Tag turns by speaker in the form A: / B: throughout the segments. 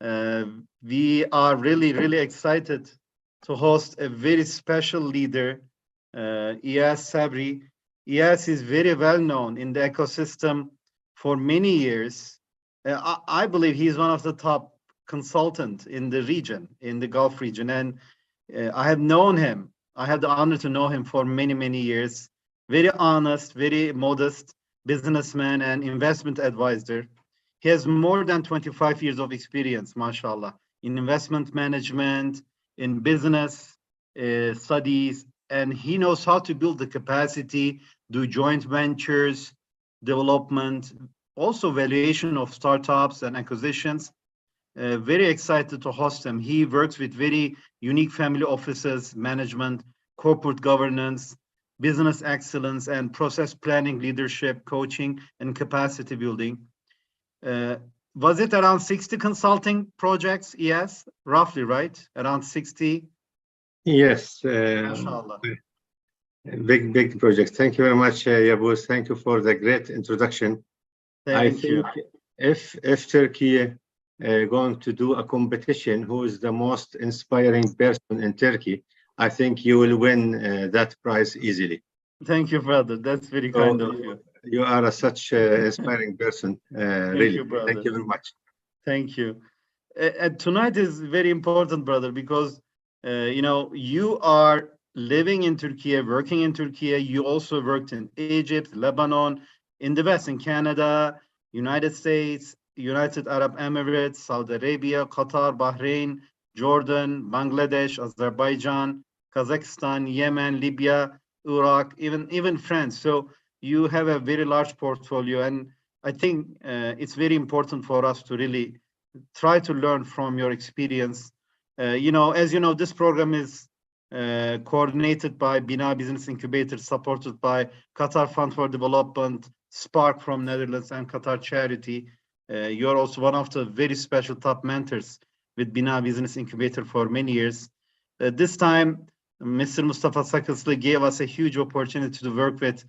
A: Uh, we are really, really excited to host a very special leader, İyas Sabri. İyas is very well known in the ecosystem for many years. I believe he's one of the top consultants in the region, in the Gulf region. And I have known him. I had the honor to know him for many, many years. Very honest, very modest businessman and investment advisor. He has more than 25 years of experience, mashallah, in investment management, in business studies, and he knows how to build the capacity, do joint ventures, development, also valuation of startups and acquisitions. Very excited to host him. He works with very unique family offices, management, corporate governance, business excellence, and process planning, leadership, coaching, and capacity building. Was it around 60 consulting projects? Yes, roughly, right? Around 60?
B: Yes.
A: MashaAllah.
B: Big project. Thank you very much, Yabuz. Thank you for the great introduction.
A: Thank you.
B: If Turkey going to do a competition, who is the most inspiring person in Turkey, I think you will win that prize easily.
A: Thank you, brother. That's very kind of you.
B: You are such an inspiring person. Really.
A: You, brother.
B: Thank you very much.
A: Thank you. Tonight is very important, brother, because you are living in Turkey, working in Turkey. You also worked in Egypt, Lebanon, in the West, in Canada, United States, United Arab Emirates, Saudi Arabia, Qatar, Bahrain, Jordan, Bangladesh, Azerbaijan, Kazakhstan, Yemen, Libya, Iraq, even France. So you have a very large portfolio, and I think it's very important for us to really try to learn from your experience. As you know, this program is coordinated by Bina Business Incubator, supported by Qatar Fund for Development, Spark from Netherlands, and Qatar Charity. You're also one of the very special top mentors with Bina Business Incubator for many years. This time, Mr. Mustafa Sakıslı gave us a huge opportunity to work with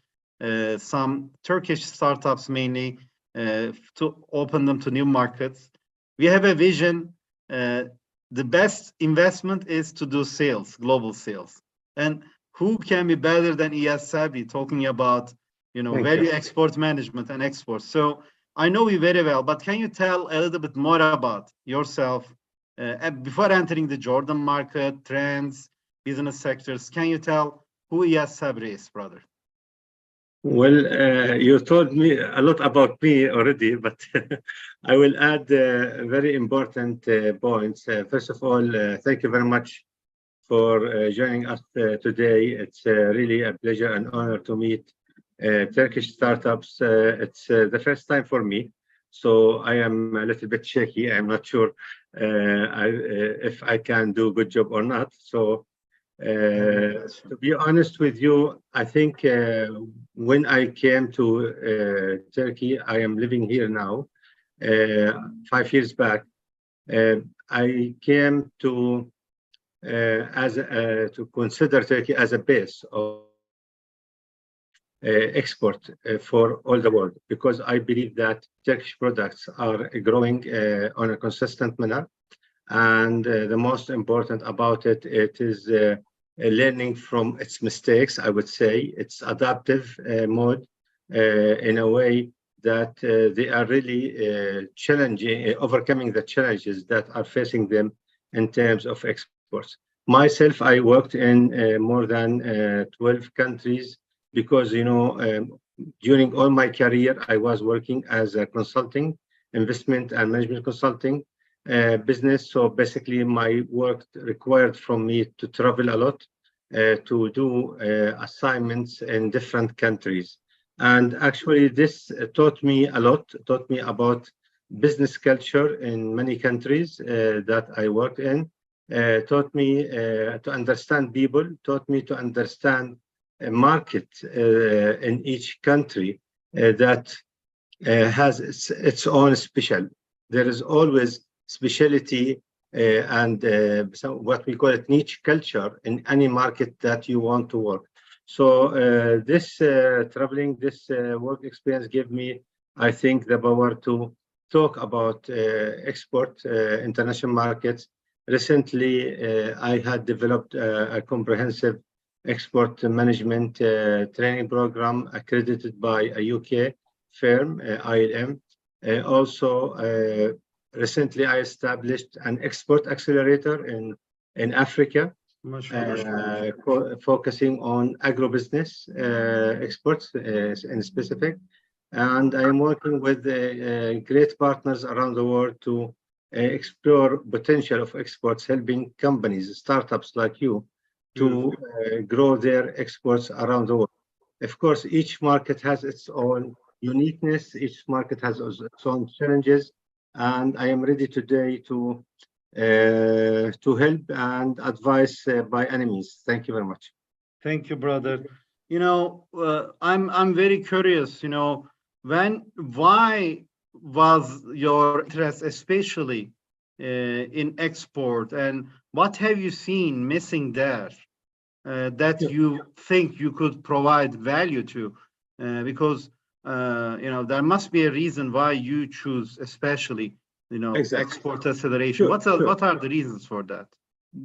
A: some Turkish startups mainly to open them to new markets. We have a vision. The best investment is to do sales, global sales. And who can be better than İyas Sabri talking about, value export management and exports. So I know you very well, but can you tell a little bit more about yourself before entering the Jordan market, trends, business sectors? Can you tell who İyas Sabri is, brother?
B: Well, you told me a lot about me already, but I will add very important points. First of all, thank you very much for joining us today. It's really a pleasure and honor to meet Turkish startups. It's the first time for me, so I am a little bit shaky. I'm not sure if I can do a good job or not. So to be honest with you, I think when I came to Turkey, I am living here now, 5 years back. I came to to consider Turkey as a base of export for all the world, because I believe that Turkish products are growing on a consistent manner. And the most important about it is learning from its mistakes. I would say it's adaptive mode in a way that they are really challenging, overcoming the challenges that are facing them in terms of exports. Myself, I worked in more than 12 countries because, during all my career, I was working as a consulting, investment and management consulting business. So basically my work required from me to travel a lot, to do assignments in different countries. And actually this taught me a lot, taught me about business culture in many countries that I worked in, taught me to understand people, taught me to understand a market in each country that has its own special. There is always specialty and what we call it niche culture in any market that you want to work. So this traveling, this work experience gave me, I think, the power to talk about export, international markets. Recently, I had developed a comprehensive export management training program accredited by a UK firm, ILM. Also, recently I established an export accelerator in Africa, focusing on agribusiness exports in specific. And I am working with great partners around the world to explore potential of exports, helping companies, startups like you, to grow their exports around the world. Of course, each market has its own uniqueness. Each market has its own challenges, and I am ready today to help and advise by any means. Thank you very much.
A: Thank you, brother. You know, I'm very curious. You know, why was your interest especially in export, and what have you seen missing there that you think you could provide value to? Because you know, there must be a reason why you choose especially, you know, export acceleration.
B: Sure,
A: What are the reasons for that?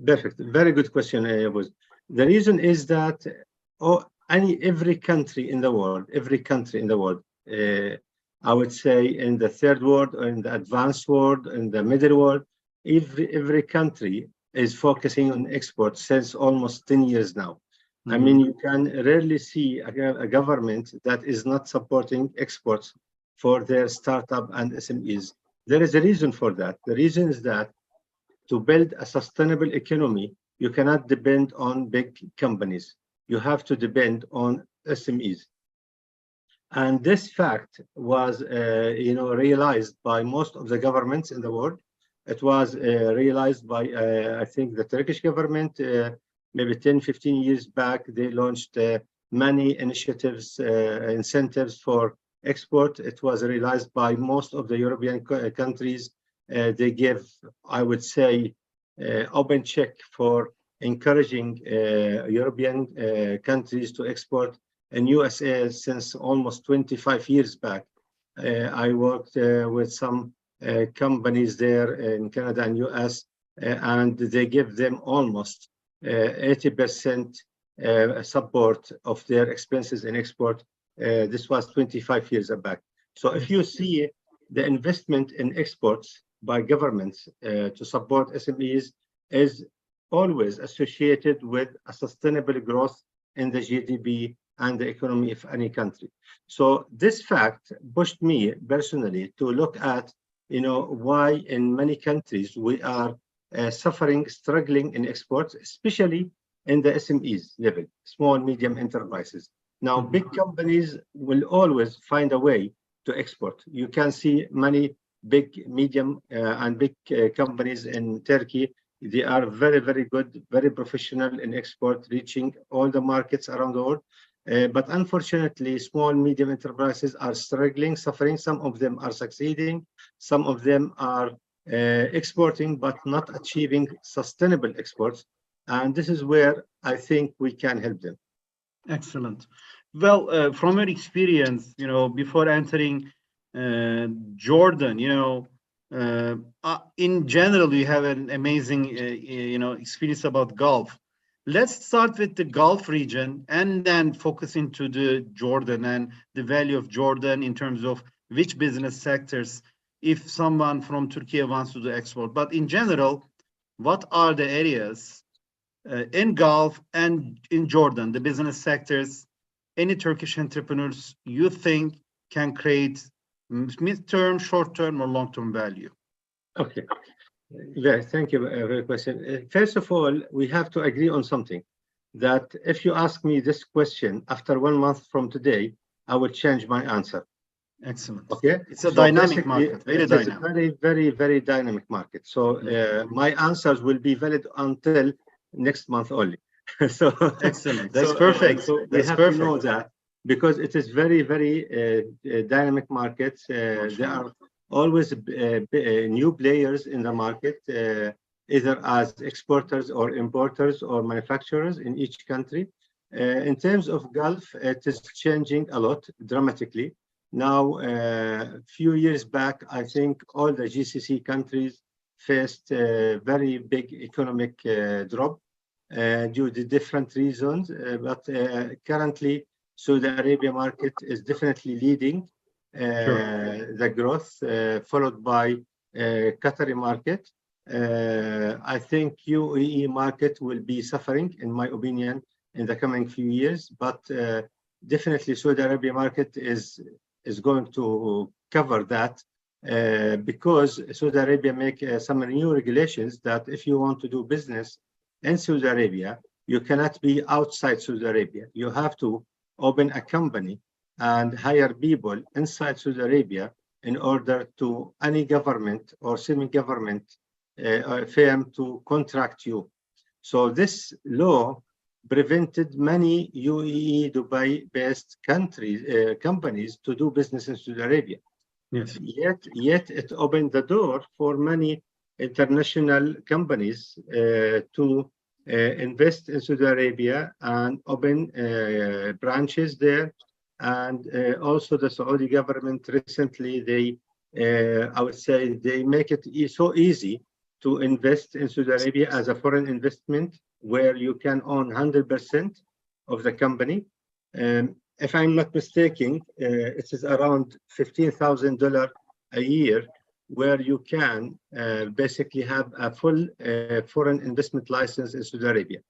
B: Perfect. Very good question, Yavuz. The reason is that every country in the world, I would say in the third world or in the advanced world, in the middle world, every country is focusing on export since almost 10 years now. I mean, you can rarely see a government that is not supporting exports for their startup and SMEs. There is a reason for that. The reason is that to build a sustainable economy, you cannot depend on big companies. You have to depend on SMEs. And this fact was, realized by most of the governments in the world. It was realized by, I think, the Turkish government. Maybe 10, 15 years back, they launched many initiatives, incentives for export. It was realized by most of the European countries. They give, I would say, open check for encouraging European countries to export. In USA, since almost 25 years back, I worked with some companies there in Canada and US, and they give them almost 80% support of their expenses in export. This was 25 years back. So if you see the investment in exports by governments to support SMEs is always associated with a sustainable growth in the GDP and the economy of any country. So this fact pushed me personally to look at, why in many countries we are struggling in exports, especially in the SMEs level, small, medium enterprises. Now, big companies will always find a way to export. You can see many big, medium, and big companies in Turkey. They are very, very good, very professional in export, reaching all the markets around the world. But unfortunately, small, medium enterprises are struggling, suffering. Some of them are succeeding. Some of them are exporting, but not achieving sustainable exports. And this is where I think we can help them.
A: Excellent. Well, from your experience, before entering Jordan, in general, you have an amazing, experience about Gulf. Let's start with the Gulf region and then focus into the Jordan and the value of Jordan in terms of which business sectors, if someone from Turkey wants to do export. But in general, what are the areas in Gulf and in Jordan, the business sectors, any Turkish entrepreneurs you think can create mid-term, short-term, or long-term value?
B: Okay. Yeah, thank you for your question. First of all, we have to agree on something, that if you ask me this question after 1 month from today, I will change my answer.
A: Excellent.
B: Okay.
A: It's a dynamic market, very dynamic.
B: It's a very, very, very dynamic market. So my answers will be valid until next month only. So
A: excellent. That's perfect.
B: So we have to know that, because it is very, very dynamic market. There are always new players in the market, either as exporters or importers or manufacturers in each country. In terms of Gulf, it is changing a lot dramatically. Now, a few years back, I think all the GCC countries faced a very big economic drop due to different reasons. But currently, Saudi Arabia market is definitely leading the growth, followed by Qatari market. I think UAE market will be suffering, in my opinion, in the coming few years. But definitely, Saudi Arabia market is going to cover that because Saudi Arabia make some new regulations that if you want to do business in Saudi Arabia, you cannot be outside Saudi Arabia. You have to open a company and hire people inside Saudi Arabia in order to any government or semi-government firm to contract you. So this law prevented many UAE, Dubai-based companies to do business in Saudi Arabia.
A: Yes.
B: Yet it opened the door for many international companies to invest in Saudi Arabia and open branches there. And also the Saudi government recently, I would say, they make it so easy to invest in Saudi Arabia as a foreign investment, where you can own 100% of the company. If I'm not mistaken, it is around $15,000 a year, where you can basically have a full foreign investment license in Saudi Arabia.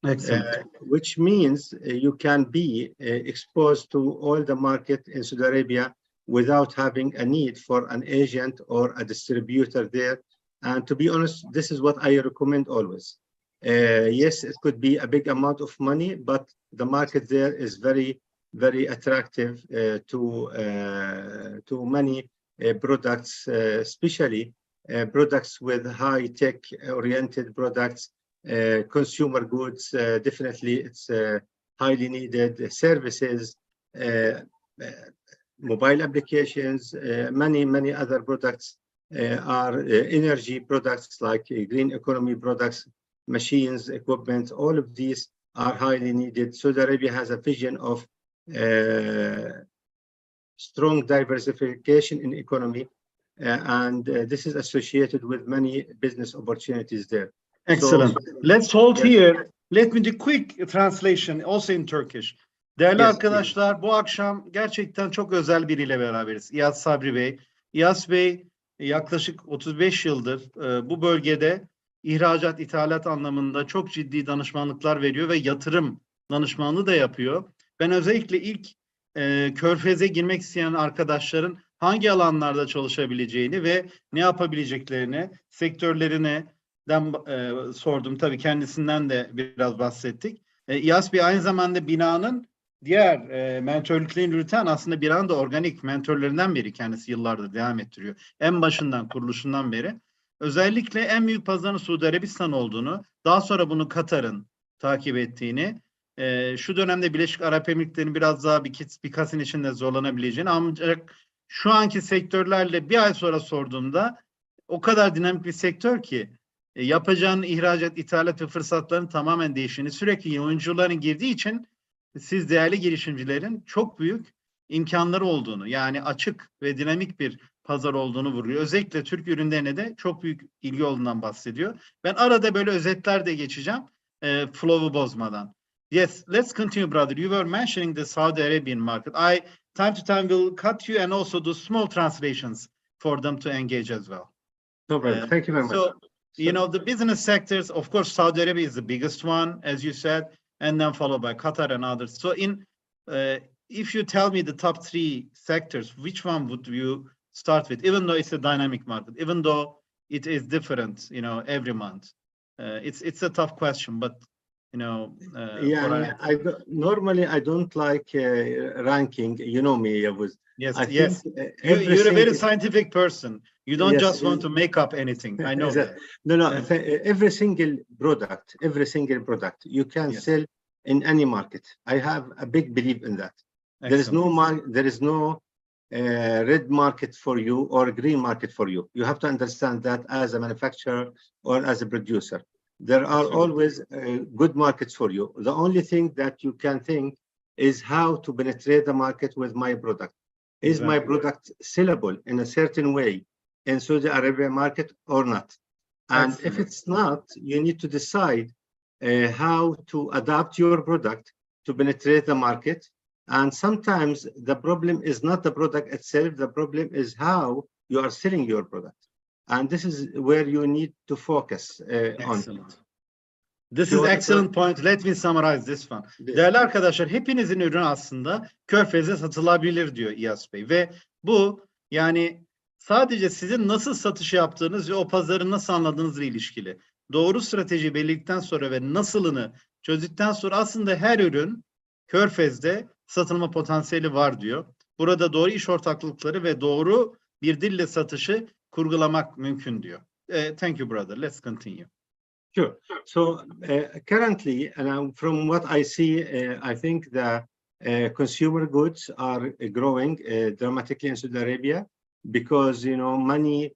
A: Excellent.
B: Which means you can be exposed to all the market in Saudi Arabia without having a need for an agent or a distributor there. And to be honest, this is what I recommend always. Yes, it could be a big amount of money, but the market there is very, very attractive to many products, especially products with high-tech oriented products, consumer goods. Definitely, it's highly needed services, mobile applications, many other products. Are energy products like green economy products, machines, equipment. All of these are highly needed. Saudi Arabia has a vision of strong diversification in economy, and this is associated with many business opportunities there.
A: Excellent. Let's hold here. Let me do quick translation also in Turkish. Değerli arkadaşlar, bu akşam gerçekten çok özel biriyle beraberiz. İyas Sabri Bey. İyas Bey yaklaşık 35 yıldır bu bölgede ihracat, ithalat anlamında çok ciddi danışmanlıklar veriyor ve yatırım danışmanlığı da yapıyor. Ben özellikle ilk Körfez'e girmek isteyen arkadaşların hangi alanlarda çalışabileceğini ve ne yapabileceklerini, sektörlerinden sordum. Tabii kendisinden de biraz bahsettik. İyas Bey aynı zamanda binanın diğer mentörlüklerini yürüten, aslında bir anda organik mentörlerinden biri, kendisi yıllardır devam ettiriyor. En başından, kuruluşundan beri. Özellikle en büyük pazarın Suudi Arabistan olduğunu, daha sonra bunu Katar'ın takip ettiğini, şu dönemde Birleşik Arap Emirlikleri'nin biraz daha birkaç sene içinde zorlanabileceğini, ancak şu anki sektörlerle bir ay sonra sorduğumda o kadar dinamik bir sektör ki yapacağın ihracat, ithalat ve fırsatların tamamen değiştiğini, sürekli oyuncuların girdiği için siz değerli girişimcilerin çok büyük imkanları olduğunu, yani açık ve dinamik bir pazar olduğunu vurguluyor. Özellikle Türk ürünlerine de çok büyük ilgi olduğundan bahsediyor. Ben arada böyle özetler de geçeceğim, flow'u bozmadan. Yes, let's continue, brother. You were mentioning the Saudi Arabian market. I time to time will cut you and also do small translations for them to engage as well.
B: No problem. Thank you very much.
A: So, you know, the business sectors, of course, Saudi Arabia is the biggest one, as you said, and then followed by Qatar and others. So if you tell me the top 3 sectors, which one would you start with, even though it's a dynamic market, even though it is different, you know, every month? It's a tough question, but, you know.
B: Normally I don't like ranking. You know me.
A: Yes. You're a very scientific person. You don't just want to make up anything. I know that.
B: No. Every single product you can sell in any market. I have a big belief in that. Excellent. There is no red market for you or green market for you. You have to understand that as a manufacturer or as a producer. There are always good markets for you. The only thing that you can think is how to penetrate the market with my product. is my
A: Exactly.
B: product sellable in a certain way in Saudi Arabia market or not? And if
A: Excellent.
B: it's not, you need to decide how to adapt your product to penetrate the market. And sometimes the problem is not the product itself, the problem is how you are selling your product. And this is where you need to focus on.
A: Excellent. This is excellent point. Let me summarize this one. Değerli arkadaşlar, hepinizin ürünü aslında Körfez'e satılabilir diyor İyas Bey. Ve bu yani sadece sizin nasıl satış yaptığınız ve o pazarı nasıl anladığınızla ilişkili. Doğru strateji belirledikten sonra ve nasılını çözdükten sonra aslında her ürün Körfez'de satılma potansiyeli var diyor. Burada doğru iş ortaklıkları ve doğru bir dille satışı kurgulamak mümkün diyor. Thank you brother. Let's continue.
B: Sure. So currently, and from what I see, I think the consumer goods are growing dramatically in Saudi Arabia because, you know, many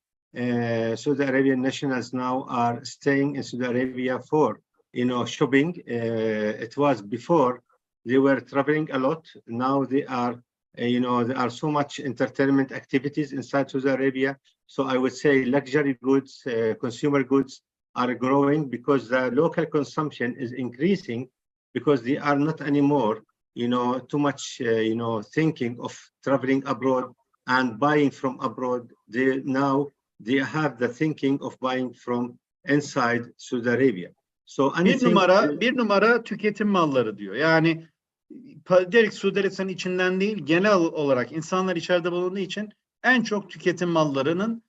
B: Saudi Arabian nationals now are staying in Saudi Arabia for, you know, shopping. It was before they were traveling a lot. Now they are, you know, there are so much entertainment activities inside Saudi Arabia. So I would say luxury goods, consumer goods are growing because the local consumption is increasing because they are not anymore, you know, too much, you know, thinking of traveling abroad and buying from abroad. They have the thinking of buying from inside Saudi Arabia. So
A: bir numara tüketim malları diyor. Yani direkt Suudi Arabistan'ın içinden değil, genel olarak insanlar içeride bulunduğu için en çok tüketim mallarının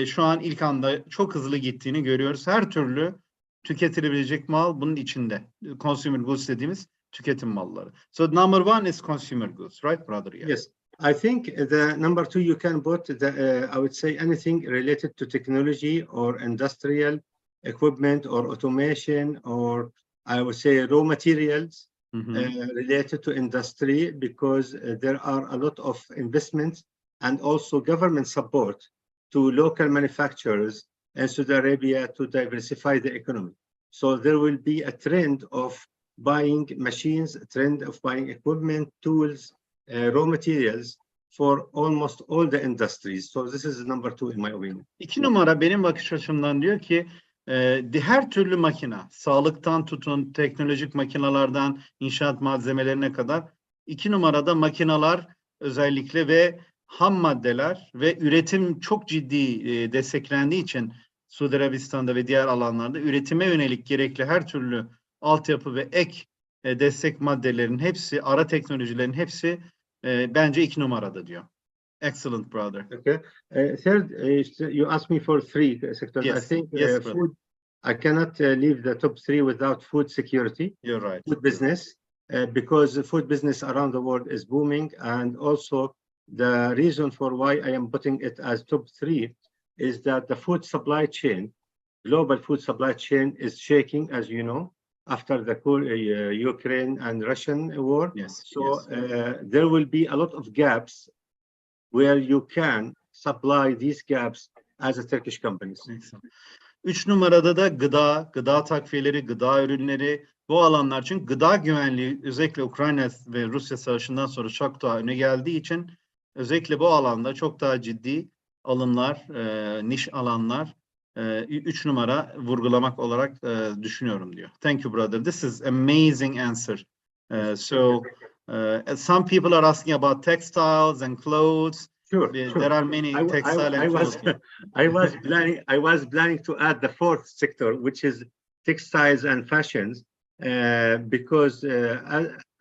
A: şu an ilk anda çok hızlı gittiğini görüyoruz. Her türlü tüketilebilecek mal bunun içinde. Consumer goods dediğimiz tüketim malları. So number one is consumer goods, right, brother? Yeah.
B: Yes. I think the number two, you can put the, I would say anything related to technology or industrial equipment or automation, or I would say raw materials related to industry, because there are a lot of investments and also government support to local manufacturers in Saudi Arabia to diversify the economy. So there will be a trend of buying machines, a trend of buying equipment, tools, raw materials for almost all the industries. So this is number two in my opinion.
A: 2 numara benim bakış açımdan diyor ki her türlü makina, sağlıktan tutun, teknolojik makinalardan inşaat malzemelerine kadar 2 numarada makinalar özellikle ve ham maddeler ve üretim çok ciddi desteklendiği için Suudi Arabistan'da ve diğer alanlarda üretime yönelik gerekli her türlü altyapı ve ek destek maddelerin hepsi, ara teknolojilerin hepsi bence 2 numarada diyor. Excellent, brother.
B: Okay. Third, you asked me for three sectors.
A: Yes.
B: I think
A: Yes,
B: food. I cannot leave the top three without food security.
A: You're right.
B: Food business, because the food business around the world is booming, and also the reason for why I am putting it as top three is that the food supply chain, global food supply chain, is shaking, as you know, after the Ukraine and Russian war.
A: Yes.
B: So there will be a lot of gaps where you can supply these gaps as a Turkish companies.
A: 3 numarada da gıda takviyeleri, gıda ürünleri, bu alanlar, çünkü gıda güvenliği özellikle Ukrayna ve Rusya savaşından sonra çok daha öne geldiği için özellikle bu alanda çok daha ciddi alımlar, niş alanlar 3 numara vurgulamak olarak düşünüyorum diyor. Thank you brother. This is amazing answer. Some people are asking about textiles and clothes.
B: Sure.
A: There are many textile and clothing.
B: I was planning to add the fourth sector, which is textiles and fashions, because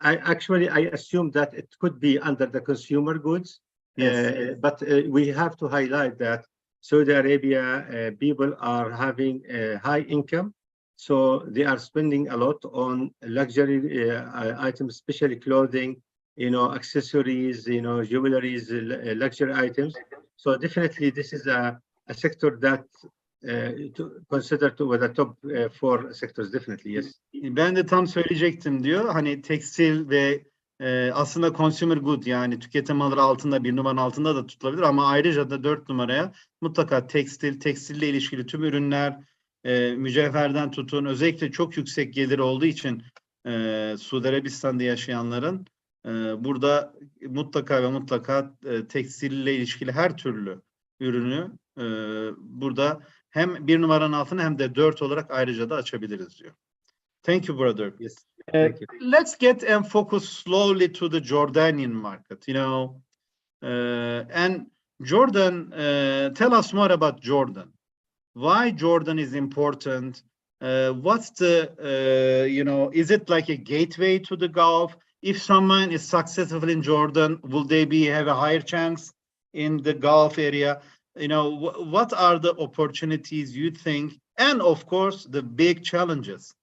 B: I assume that it could be under the consumer goods.
A: Yes.
B: But we have to highlight that Saudi Arabia people are having a high income, so they are spending a lot on luxury items, especially clothing, you know, accessories, you know, jewelries, luxury items. So definitely this is a sector that to consider with the top four sectors, definitely, yes.
A: Ben de tam söyleyecektim diyor. Hani tekstil ve aslında consumer good, yani tüketim malları altında, 1 numaranın altında da tutulabilir ama ayrıca da 4 numaraya mutlaka tekstille ilişkili tüm ürünler, mücevherden tutun, özellikle çok yüksek gelir olduğu için Suudi Arabistan'da yaşayanların Burada mutlaka ve mutlaka tekstille ilişkili her türlü ürünü burada hem 1 numaranın altına hem de 4 olarak ayrıca da açabiliriz diyor. Thank you, brother.
B: Yes, thank you.
A: Let's get and focus slowly to the Jordanian market, and Jordan, tell us more about Jordan. Why Jordan is important? What's the, is it like a gateway to the Gulf? If someone is successful in Jordan, will they have a higher chance in the Gulf area? What are the opportunities you think? And of course, the big challenges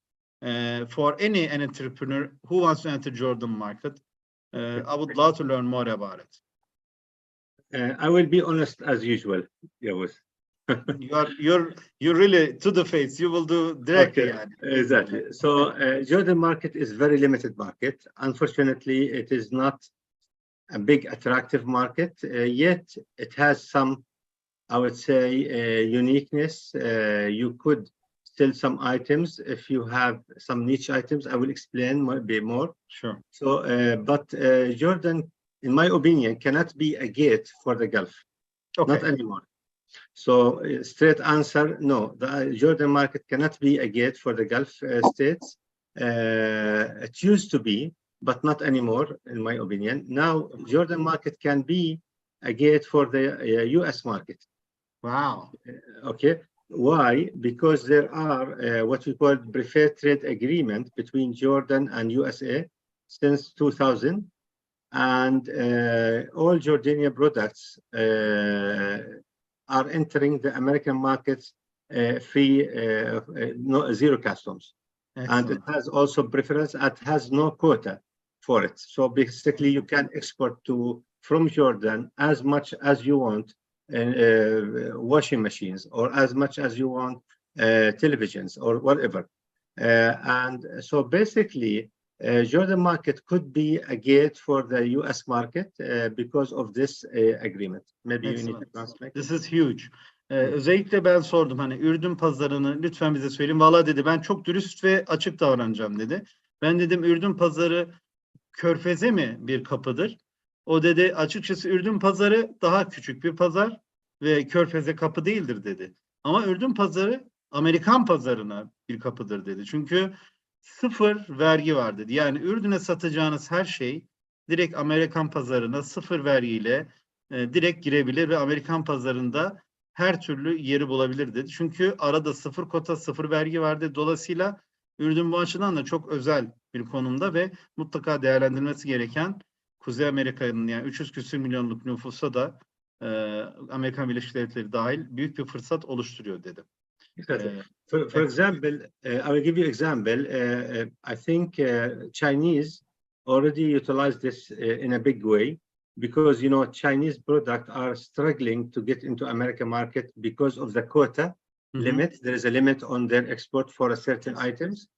A: for any entrepreneur who wants to enter Jordan market. I would love to learn more about it.
B: I will be honest as usual.
A: You're really to the face. You will do directly.
B: Okay, exactly. So Jordan market is very limited market. Unfortunately, it is not a big attractive market. Yet it has some, I would say, uniqueness. You could sell some items if you have some niche items. I will explain a bit more.
A: Sure.
B: So, but Jordan, in my opinion, cannot be a gate for the Gulf.
A: Okay.
B: Not anymore. So, straight answer, no. The Jordan market cannot be a gate for the Gulf states. It used to be, but not anymore, in my opinion. Now, Jordan market can be a gate for the U.S. market.
A: Wow.
B: Okay. Why? Because there are what we call preferred trade agreement between Jordan and USA since 2000, and all Jordanian products are entering the American markets free, zero customs.
A: Excellent.
B: And it has also preference. It has no quota for it. So basically, you can export from Jordan as much as you want. Washing machines, or as much as you want televisions or whatever. And so basically, Jordan market could be a gate for the US market because of this agreement. Maybe
A: Excellent.
B: you need to translate.
A: This is huge. Özellikle ben sordum hani Ürdün pazarını lütfen bize söyleyin. Valla dedi ben çok dürüst ve açık davranacağım dedi. Ben dedim Ürdün pazarı Körfez'e mi bir kapıdır? O dedi açıkçası Ürdün pazarı daha küçük bir pazar ve Körfez'e kapı değildir dedi. Ama Ürdün pazarı Amerikan pazarına bir kapıdır dedi. Çünkü sıfır vergi var dedi. Yani Ürdün'e satacağınız her şey direkt Amerikan pazarına sıfır vergiyle direkt girebilir ve Amerikan pazarında her türlü yeri bulabilir dedi. Çünkü arada sıfır kota, sıfır vergi var dedi. Dolayısıyla Ürdün bu açıdan da çok özel bir konumda ve mutlaka değerlendirilmesi gereken Kuzey Amerika'nın yani 300 küsur milyonluk nüfusa da Amerikan Birleşik Devletleri dahil büyük bir fırsat oluşturuyor dedi.
B: For example, I will give you example. I think Chinese already utilize this in a big way because Chinese products are struggling to get into American market because of the quota limit. There is a limit on their export for a certain items.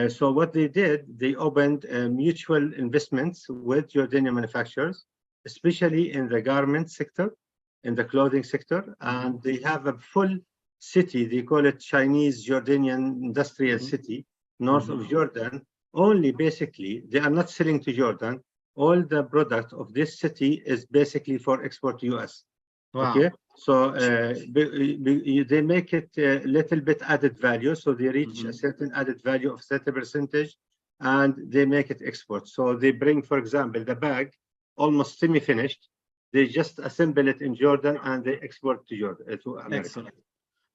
B: So what they did, they opened mutual investments with Jordanian manufacturers, especially in the garment sector, in the clothing sector, and they have a full city. They call it Chinese Jordanian Industrial City, north of Jordan. Only basically, they are not selling to Jordan. All the product of this city is basically for export to US.
A: Wow.
B: Okay, so they make it a little bit added value, so they reach a certain added value of 30%, and they make it export. So they bring, for example, the bag almost semi-finished. They just assemble it in Jordan and they export to Jordan, to America.
A: Excellent.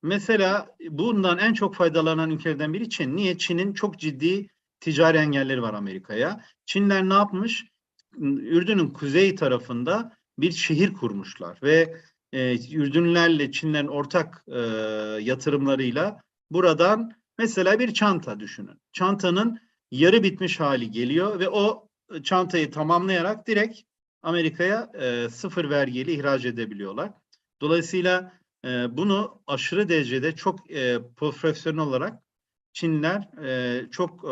A: Mesela bundan en çok faydalanan ülkelerden biri Çin. Niye? Çin'in çok ciddi ticari engelleri var Amerika'ya. Çinler ne yapmış? Ürdün'ün kuzey tarafında bir şehir kurmuşlar ve Ürdünlerle Çinlerin ortak yatırımlarıyla buradan mesela bir çanta düşünün. Çantanın yarı bitmiş hali geliyor ve o çantayı tamamlayarak direkt Amerika'ya sıfır vergiyle ihraç edebiliyorlar. Dolayısıyla bunu aşırı derecede çok profesyonel olarak Çinliler çok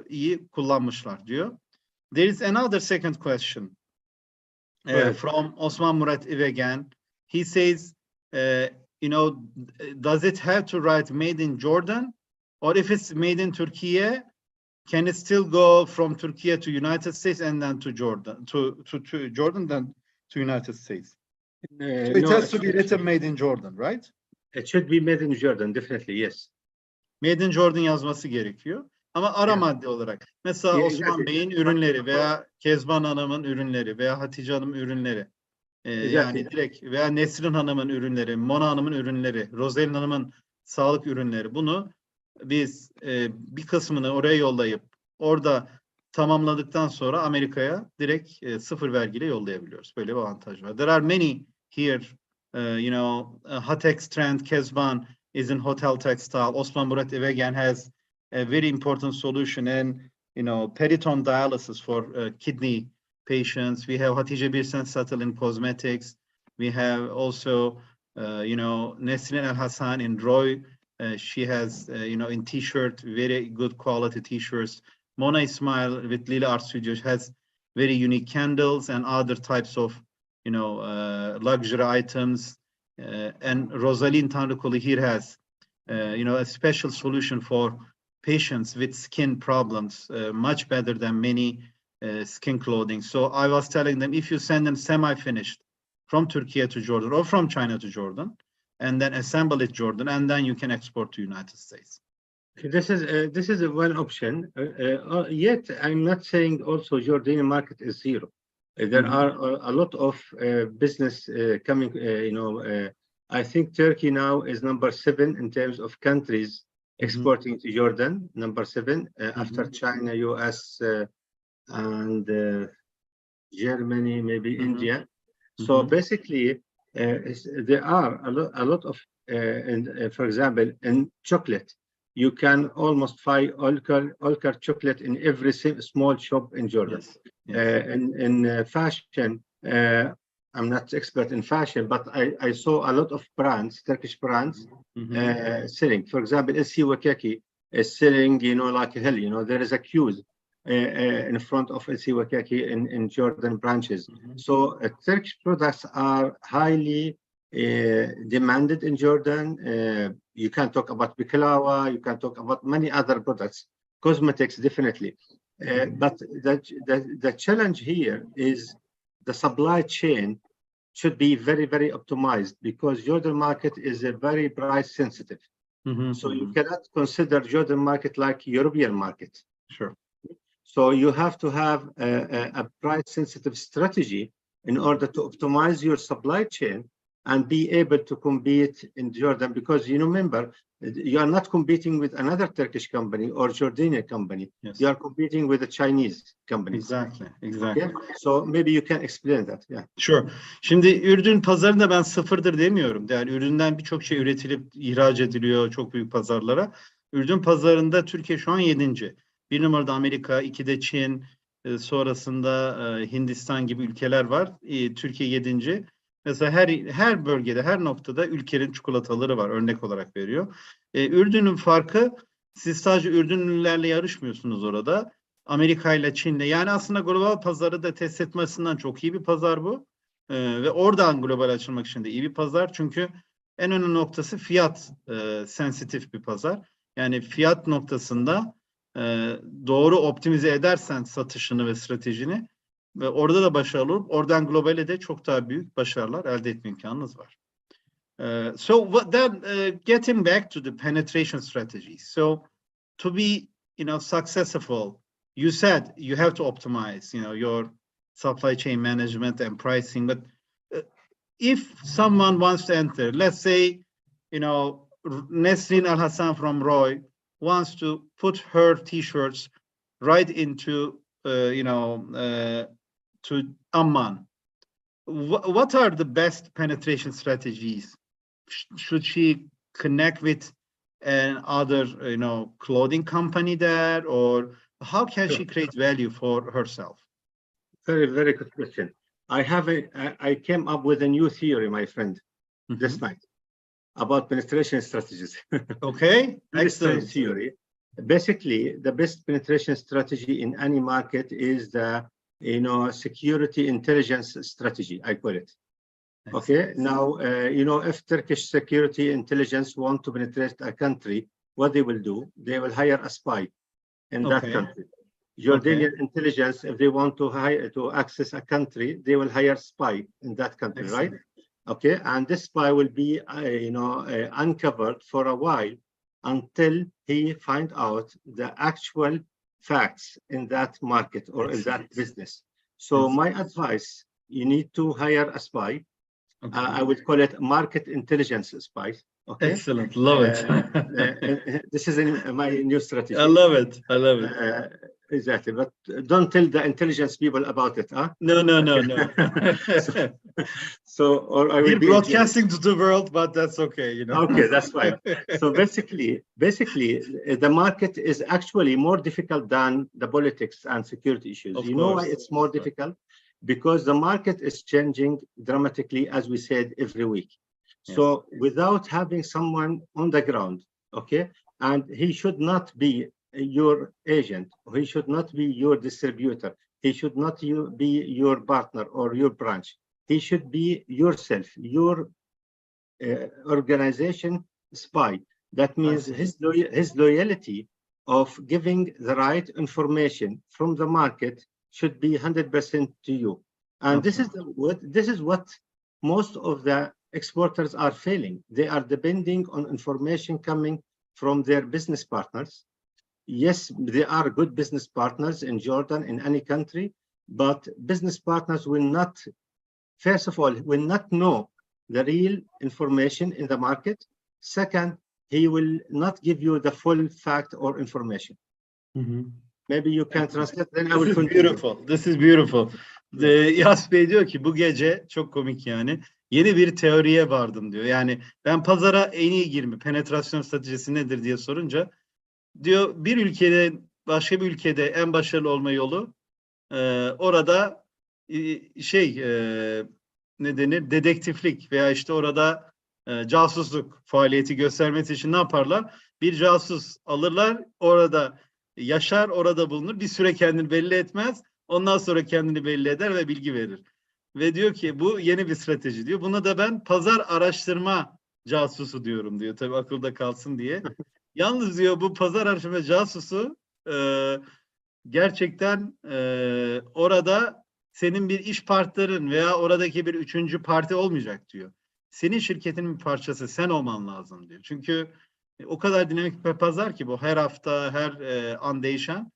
A: iyi kullanmışlar diyor. There is another second question from Osman Murat Ivegen. He says, does it have to write made in Jordan? Or if it's made in Turkey, can it still go from Turkey to United States and then to Jordan, to Jordan, then to United States? So it
B: No,
A: has to be written made in Jordan, right?
B: it should be made in Jordan, definitely, yes.
A: Made in Jordan yazması gerekiyor. Ama ara
B: Yeah.
A: madde olarak. Mesela
B: Yeah,
A: Osman
B: exactly.
A: Bey'in ürünleri veya Kezban Hanım'ın ürünleri veya Hatice Hanım'ın ürünleri.
B: Exactly.
A: Yani direkt veya Nesrin Hanım'ın ürünleri, Mona Hanım'ın ürünleri, Roselin Hanım'ın sağlık ürünleri. Bunu biz bir kısmını oraya yollayıp orada tamamladıktan sonra Amerika'ya direkt sıfır vergiyle yollayabiliyoruz. Böyle bir avantaj var. There are many here, you know, Hatex Trend, Kezban is in hotel textile. Osman Murat Evegen has a very important solution and, you know, periton dialysis for kidney patients. We have Hatice Birsen Satıl in cosmetics. We have also, you know, Nesrin El Hassan in Roy. She has, you know, in t-shirt, very good quality t-shirts. Mona Ismail with Lila Art Studios has very unique candles and other types of, you know, luxury items. And Rosaline Tanrıkulu here has, you know, a special solution for patients with skin problems, much better than many skin clothing. So I was telling them, if you send them semi-finished from Turkey to Jordan or from China to Jordan, and then assemble it Jordan, and then you can export to United States.
B: This is one option. Yet I'm not saying also Jordanian market is zero. There are a lot of business coming. You know, I think Turkey now is number 7 in terms of countries exporting to Jordan. Number 7 after China, US, and Germany, maybe India. So basically, there are a lot of, for example, in chocolate, you can almost find Olkar chocolate in every small shop in Jordan.
A: Yes.
B: In fashion, I'm not expert in fashion, but I saw a lot of brands, Turkish brands, selling. For example, LC Wakaki is selling, you know, like hell. You know, there is a queue in front of LC Wakaki in Jordan branches. So Turkish products are highly demanded in Jordan. You can talk about baklava, you can talk about many other products, cosmetics definitely. But the challenge here is the supply chain should be very, very optimized because Jordan market is a very price sensitive. So you cannot consider Jordan market like European market.
A: Sure.
B: So you have to have a price sensitive strategy in order to optimize your supply chain and be able to compete in Jordan, because you remember, you are not competing with another Turkish company or Jordanian company.
A: Yes.
B: You are competing with a Chinese company.
A: Exactly.
B: Okay? So maybe you can explain that. Yeah.
A: Sure. Şimdi Ürdün pazarında ben sıfırdır demiyorum. Yani Ürdün'den birçok şey üretilip ihraç ediliyor çok büyük pazarlara. Ürdün pazarında Türkiye şu an 7. Bir numarada Amerika, 2'de Çin, sonrasında Hindistan gibi ülkeler var. Türkiye 7. Mesela her bölgede, her noktada ülkenin çikolataları var. Örnek olarak veriyor. Ürdün'ün farkı, siz sadece Ürdünlülerle yarışmıyorsunuz orada. Amerika ile Çin'le. Yani aslında global pazarı da test etmesinden çok iyi bir pazar bu. Ve oradan global açılmak için de iyi bir pazar. Çünkü en önemli noktası fiyat sensitif bir pazar. Yani fiyat noktasında doğru optimize edersen satışını ve stratejini ve orada da başarılı olup oradan globale de çok daha büyük başarılar elde etme imkanınız var. So then getting back to the penetration strategy. So to be, successful, you said you have to optimize, your supply chain management and pricing. But if someone wants to enter, let's say, Nesrin Al Hassan from Roy wants to put her T-shirts right into, to Amman. What are the best penetration strategies? Should she connect with another, clothing company there, or how can she create value for herself?
B: Very, very good question. I came up with a new theory, my friend, this night about penetration strategies.
A: Okay, excellent
B: theory. Basically, the best penetration strategy in any market is the, security intelligence strategy, I call it. Okay, now, if Turkish security intelligence want to penetrate a country, what they will do, they will hire a spy. in that
A: Okay.
B: country. Jordanian intelligence, if they want to access a country, they will hire spy in that country,
A: Excellent.
B: right? Okay, and this spy will be, uncovered for a while until he find out the actual facts in that market or in that
A: Excellent.
B: business. So my advice, you need to hire a spy. I would call it market intelligence spy. Okay.
A: Excellent. Love it.
B: This is my new strategy.
A: I love it. I love it.
B: Exactly, but don't tell the intelligence people about it, huh?
A: No.
B: Or I will
A: We're
B: be
A: broadcasting to the world, but that's okay, you know.
B: Okay, that's fine. So basically, the market is actually more difficult than the politics and security issues.
A: Of
B: You know why
A: course.
B: it's more difficult? Because the market is changing dramatically, as we said, every week. So without having someone on the ground, okay, and he should not be your agent, he should not be your distributor, he should not be your partner or your branch. He should be yourself, your organization spy. That means his loyalty of giving the right information from the market should be 100% to you. And this is what most of the exporters are failing. They are depending on information coming from their business partners. Yes, there are good business partners in Jordan, in any country, but business partners will not, first of all, will not know the real information in the market. Second, he will not give you the full fact or information. Maybe you can translate, then I will continue.
A: Beautiful. This is beautiful. İyas Bey diyor ki bu gece çok komik yani. Yeni bir teoriye vardım diyor. Yani ben pazara en iyi girme, penetrasyon stratejisi nedir diye sorunca diyor bir ülkede başka bir ülkede en başarılı olma yolu orada ne denir? Dedektiflik veya işte orada casusluk faaliyeti göstermesi için ne yaparlar? Bir casus alırlar, orada yaşar, orada bulunur. Bir süre kendini belli etmez. Ondan sonra kendini belli eder ve bilgi verir. Ve diyor ki bu yeni bir strateji diyor. Buna da ben pazar araştırma casusu diyorum diyor. Tabii akılda kalsın diye. Yalnız diyor bu pazar araştırma casusu gerçekten orada senin bir iş partnerin veya oradaki bir üçüncü parti olmayacak diyor. Senin şirketinin bir parçası, sen olman lazım diyor. Çünkü o kadar dinamik bir pazar ki bu, her hafta, her an değişen.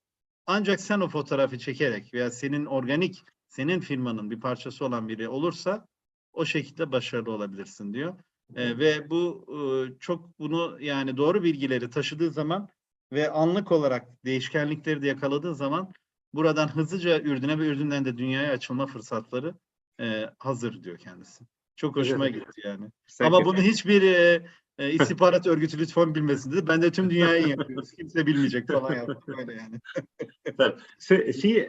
A: Ancak sen o fotoğrafı çekerek veya senin organik, senin firmanın bir parçası olan biri olursa o şekilde başarılı olabilirsin diyor. Ve bu çok bunu yani doğru bilgileri taşıdığı zaman ve anlık olarak değişkenlikleri de yakaladığı zaman buradan hızlıca Ürdün'e ve Ürdün'den de dünyaya açılma fırsatları hazır diyor kendisi. Çok hoşuma gitti yani. Ama bunu hiçbir istihbarat örgütü lütfen bilmesin dedi. Ben de tüm dünyaya yapıyoruz. Kimse bilmeyecek falan yaptım öyle yani.
B: So see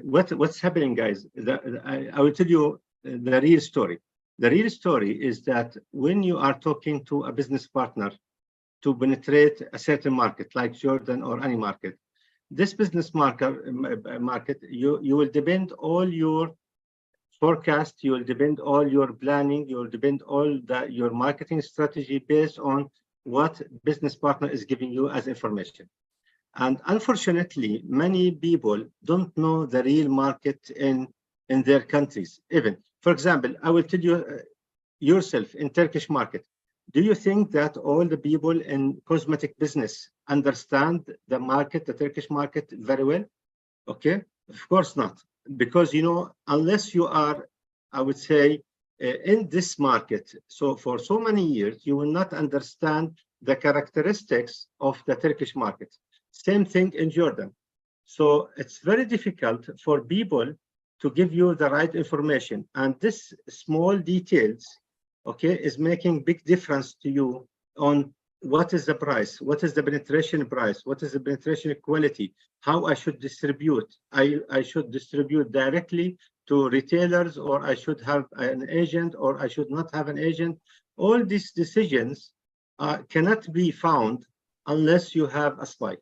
B: what's happening, guys. I will tell you the real story. The real story is that when you are talking to a business partner to penetrate a certain market like Jordan or any market, this business market you will depend all your forecast, you will depend all your planning, you will depend all your marketing strategy based on what business partner is giving you as information. And unfortunately, many people don't know the real market in their countries. Even, for example, I will tell you yourself in Turkish market. Do you think that all the people in cosmetic business understand the market, the Turkish market very well? Okay, of course not. Because, you know, unless you are, I would say, in this market, so for so many years, you will not understand the characteristics of the Turkish market. Same thing in Jordan. So it's very difficult for people to give you the right information. And this small details, okay, is making big difference to you on what is the price, what is the penetration price, what is the penetration quality, how I should distribute. I should distribute directly to retailers, or I should have an agent, or I should not have an agent. All these decisions cannot be found unless you have a spy.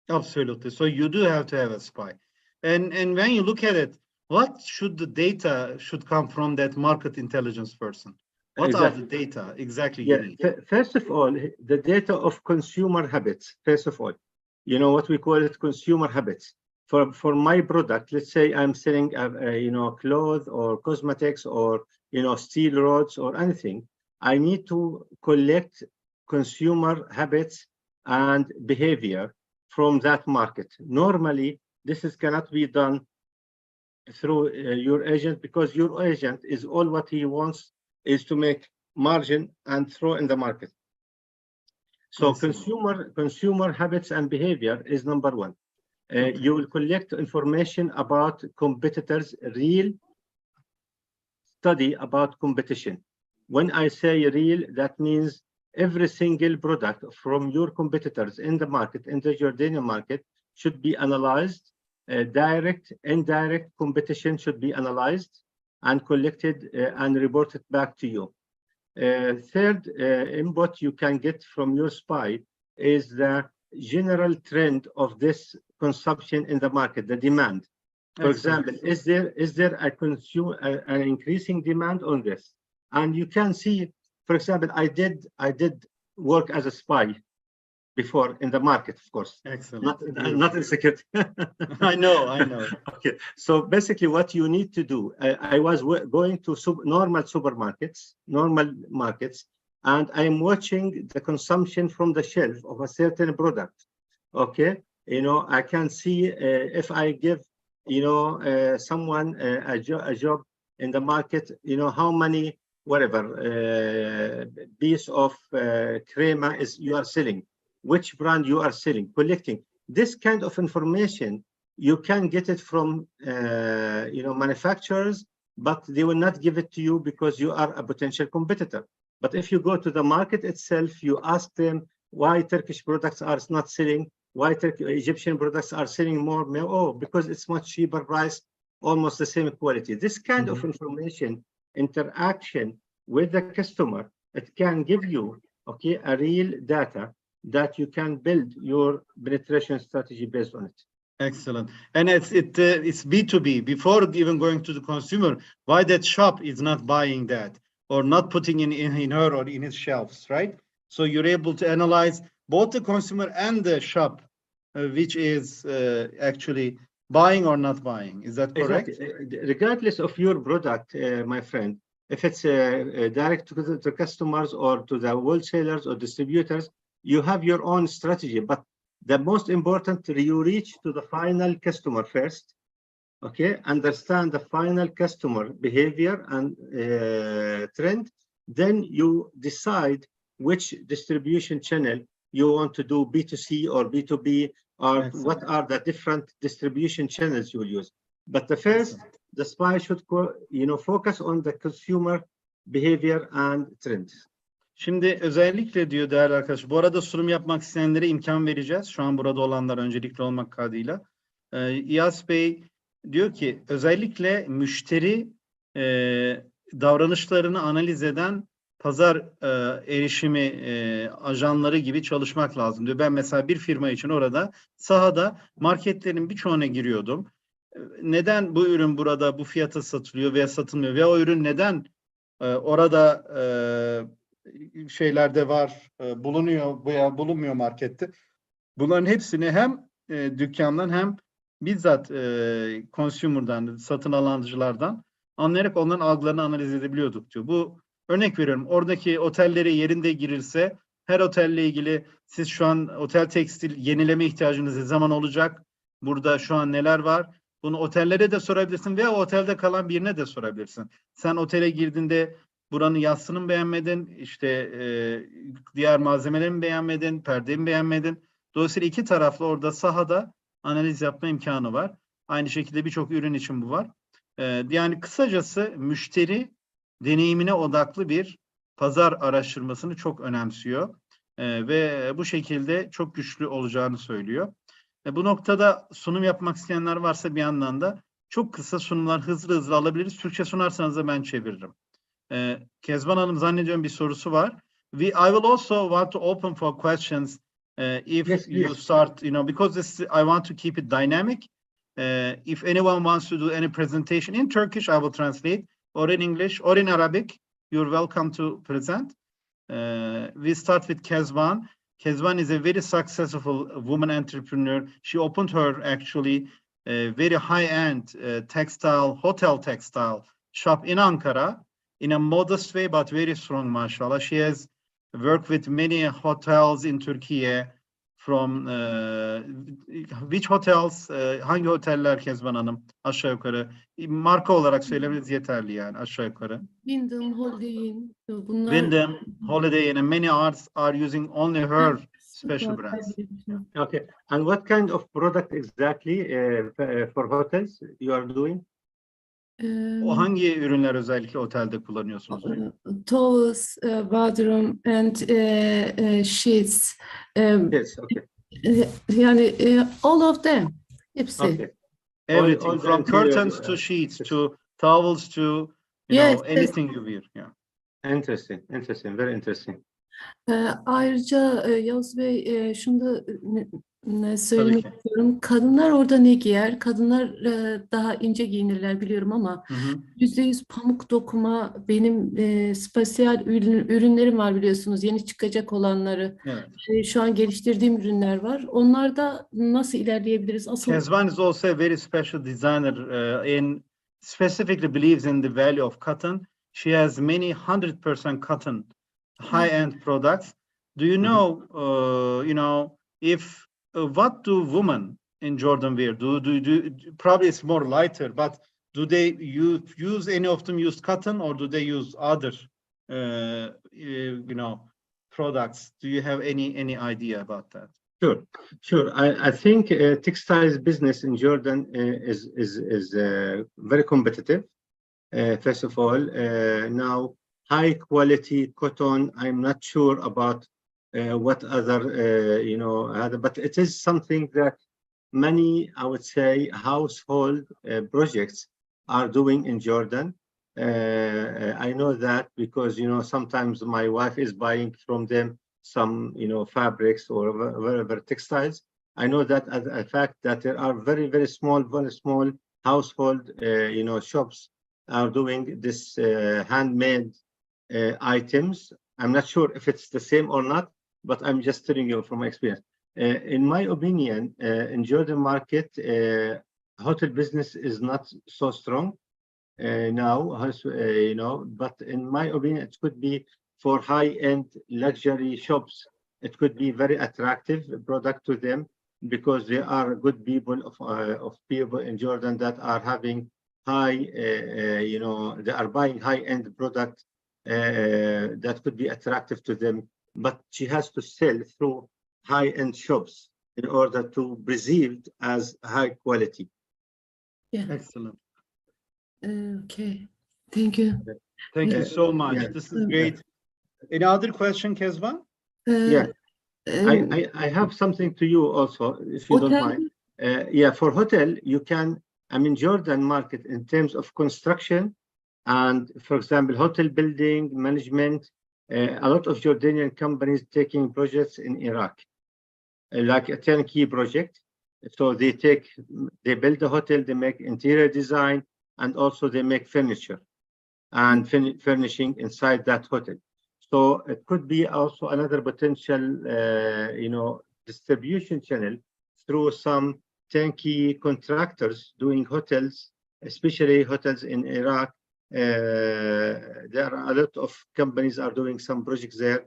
A: Absolutely. So you do have to have a spy. And when you look at it, what should the data should come from that market intelligence person? What are the data exactly?
B: Yeah. First of all, the data of consumer habits, first of all. you know, what we call it consumer habits. For my product, let's say I'm selling, you know, clothes or cosmetics or, you know, steel rods or anything. I need to collect consumer habits and behavior from that market. Normally, cannot be done through your agent, because your agent is all what he wants is to make margin and throw in the market. So consumer habits and behavior is number one. You will collect information about competitors, real study about competition. When I say real, that means every single product from your competitors in the market, in the Jordanian market, should be analyzed. Direct, indirect competition should be analyzed and collected and reported back to you. Third input you can get from your SPY is the general trend of this consumption in the market, the demand. For example, is there an increasing demand on this? And you can see, for example, I did work as a SPY before in the market, of course.
A: Excellent.
B: Not in security.
A: I know.
B: Okay, so basically what you need to do, I was going to normal supermarkets, normal markets, and I'm watching the consumption from the shelf of a certain product. Okay, you know, I can see if I give, you know, someone a job in the market, you know, how many, whatever, piece of crema you are selling, which brand you are selling, collecting. This kind of information, you can get it from, you know, manufacturers, but they will not give it to you because you are a potential competitor. But if you go to the market itself, you ask them why Turkish products are not selling, why Egyptian products are selling more. Oh, because it's much cheaper price, almost the same quality. This kind of information, interaction with the customer, it can give you, okay, a real data that you can build your penetration strategy based on it.
A: Excellent. And it's B2B. Before even going to the consumer, why that shop is not buying that or not putting in her or in his shelves, right? So you're able to analyze both the consumer and the shop, which is actually buying or not buying. Is that correct?
B: Exactly. Regardless of your product, my friend, if it's direct to the customers or to the wholesalers or distributors, you have your own strategy. But the most important, you reach to the final customer first. Okay, understand the final customer behavior and trend. Then you decide which distribution channel you want to do, B2C or B2B, or what are the different distribution channels you will use. But the first, the SPY should, you know, focus on the consumer behavior and trends.
A: Şimdi özellikle diyor değerli arkadaşlar, bu arada sunum yapmak isteyenlere imkan vereceğiz. Şu an burada olanlar öncelikli olmak kaydıyla. İyas Bey diyor ki özellikle müşteri davranışlarını analiz eden pazar erişimi ajanları gibi çalışmak lazım diyor. Ben mesela bir firma için orada sahada marketlerin birçoğuna giriyordum. Neden bu ürün burada bu fiyata satılıyor veya satılmıyor veya o ürün neden orada şeylerde var, bulunuyor veya bulunmuyor markette. Bunların hepsini hem dükkandan hem bizzat consumer'dan, satın alıcılardan anlayarak onların algılarını analiz edebiliyorduk diyor. Bu örnek veriyorum. Oradaki otellere yerinde girilse her otelle ilgili siz şu an otel tekstil yenileme ihtiyacınız ne zaman olacak? Burada şu an neler var? Bunu otellere de sorabilirsin veya otelde kalan birine de sorabilirsin. Sen otele girdiğinde buranın yastığını mı beğenmedin, işte diğer malzemeleri mi beğenmedin, perdeyi mi beğenmedin? Dolayısıyla iki taraflı orada sahada analiz yapma imkanı var. Aynı şekilde birçok ürün için bu var. Yani kısacası müşteri deneyimine odaklı bir pazar araştırmasını çok önemsiyor. Ve bu şekilde çok güçlü olacağını söylüyor. Bu noktada sunum yapmak isteyenler varsa bir yandan da çok kısa sunumlar hızlı alabiliriz. Türkçe sunarsanız da ben çeviririm. Kezban Hanım zannediyorum bir sorusu var. I will also want to open for questions if
B: yes,
A: you start, you know, because I want to keep it dynamic. If anyone wants to do any presentation in Turkish, I will translate, or in English, or in Arabic. You're welcome to present. We start with Kezban. Kezban is a very successful woman entrepreneur. She opened her actually very high-end hotel textile shop in Ankara in a modest way, but very strong, mashallah. She has worked with many hotels in Turkey. From which hotels, hangi oteller Kezban Hanım? Aşağı yukarı. Marka olarak söylemeniz yeterli yani aşağı yukarı.
C: Wyndham, Holiday Inn, bunlar.
A: Wyndham, Holiday Inn, and many others are using only her special brands.
B: Okay. And what kind of product exactly for hotels you are doing?
A: O hangi ürünler özellikle otelde kullanıyorsunuz?
C: Towels, bathroom and sheets.
B: Yes, okay.
C: Yani all of them. Hepsi.
B: Okay.
A: Everything
B: All
A: from
B: the
A: curtains
B: interior,
A: to sheets
B: yes.
A: to towels to
C: Yes,
A: anything you wear. Yeah.
B: Interesting, very interesting.
C: Ayrıca Yavuz Bey şunu da söylemek
A: ki.
C: istiyorum. Kadınlar orada ne giyer? Kadınlar daha ince giyinirler biliyorum ama %100 pamuk dokuma benim spesiyel ürünlerim var biliyorsunuz. Yeni çıkacak olanları.
A: Evet.
C: Şu an geliştirdiğim ürünler var. Onlarda nasıl ilerleyebiliriz? Asıl
A: Kezban is also a very special designer in specifically believes in the value of cotton. She has many 100% cotton high-end products. Do you know, if what do women in Jordan wear? Do probably it's more lighter, but do they use any of them use cotton or do they use other products? Do you have any idea about that?
B: Sure. I think textiles business in Jordan is very competitive. First of all, now high quality cotton. I'm not sure about what other but it is something that many, I would say, household projects are doing in Jordan. I know that because sometimes my wife is buying from them some fabrics or whatever textiles. I know that as a fact that there are very small household shops are doing this handmade items. I'm not sure if it's the same or not, but I'm just telling you from my experience. In my opinion, in Jordan market, hotel business is not so strong now, but in my opinion, it could be for high-end luxury shops. It could be very attractive product to them because there are good people of people in Jordan that are having high, they are buying high-end product that could be attractive to them. But she has to sell through high-end shops in order to perceived as high quality.
C: Yeah.
A: Excellent.
C: Okay. Thank you.
A: Thank you so much.
B: Yeah.
A: This is great. Any other question, Kezban?
B: Yeah. I have something to you also, if you don't mind. For hotel, you can, Jordan market in terms of construction and, for example, hotel building management, a lot of Jordanian companies taking projects in Iraq, like a turnkey project. So they build the hotel, they make interior design, and also they make furniture and furnishing inside that hotel. So it could be also another potential, distribution channel through some turnkey contractors doing hotels, especially hotels in Iraq. There are a lot of companies are doing some projects there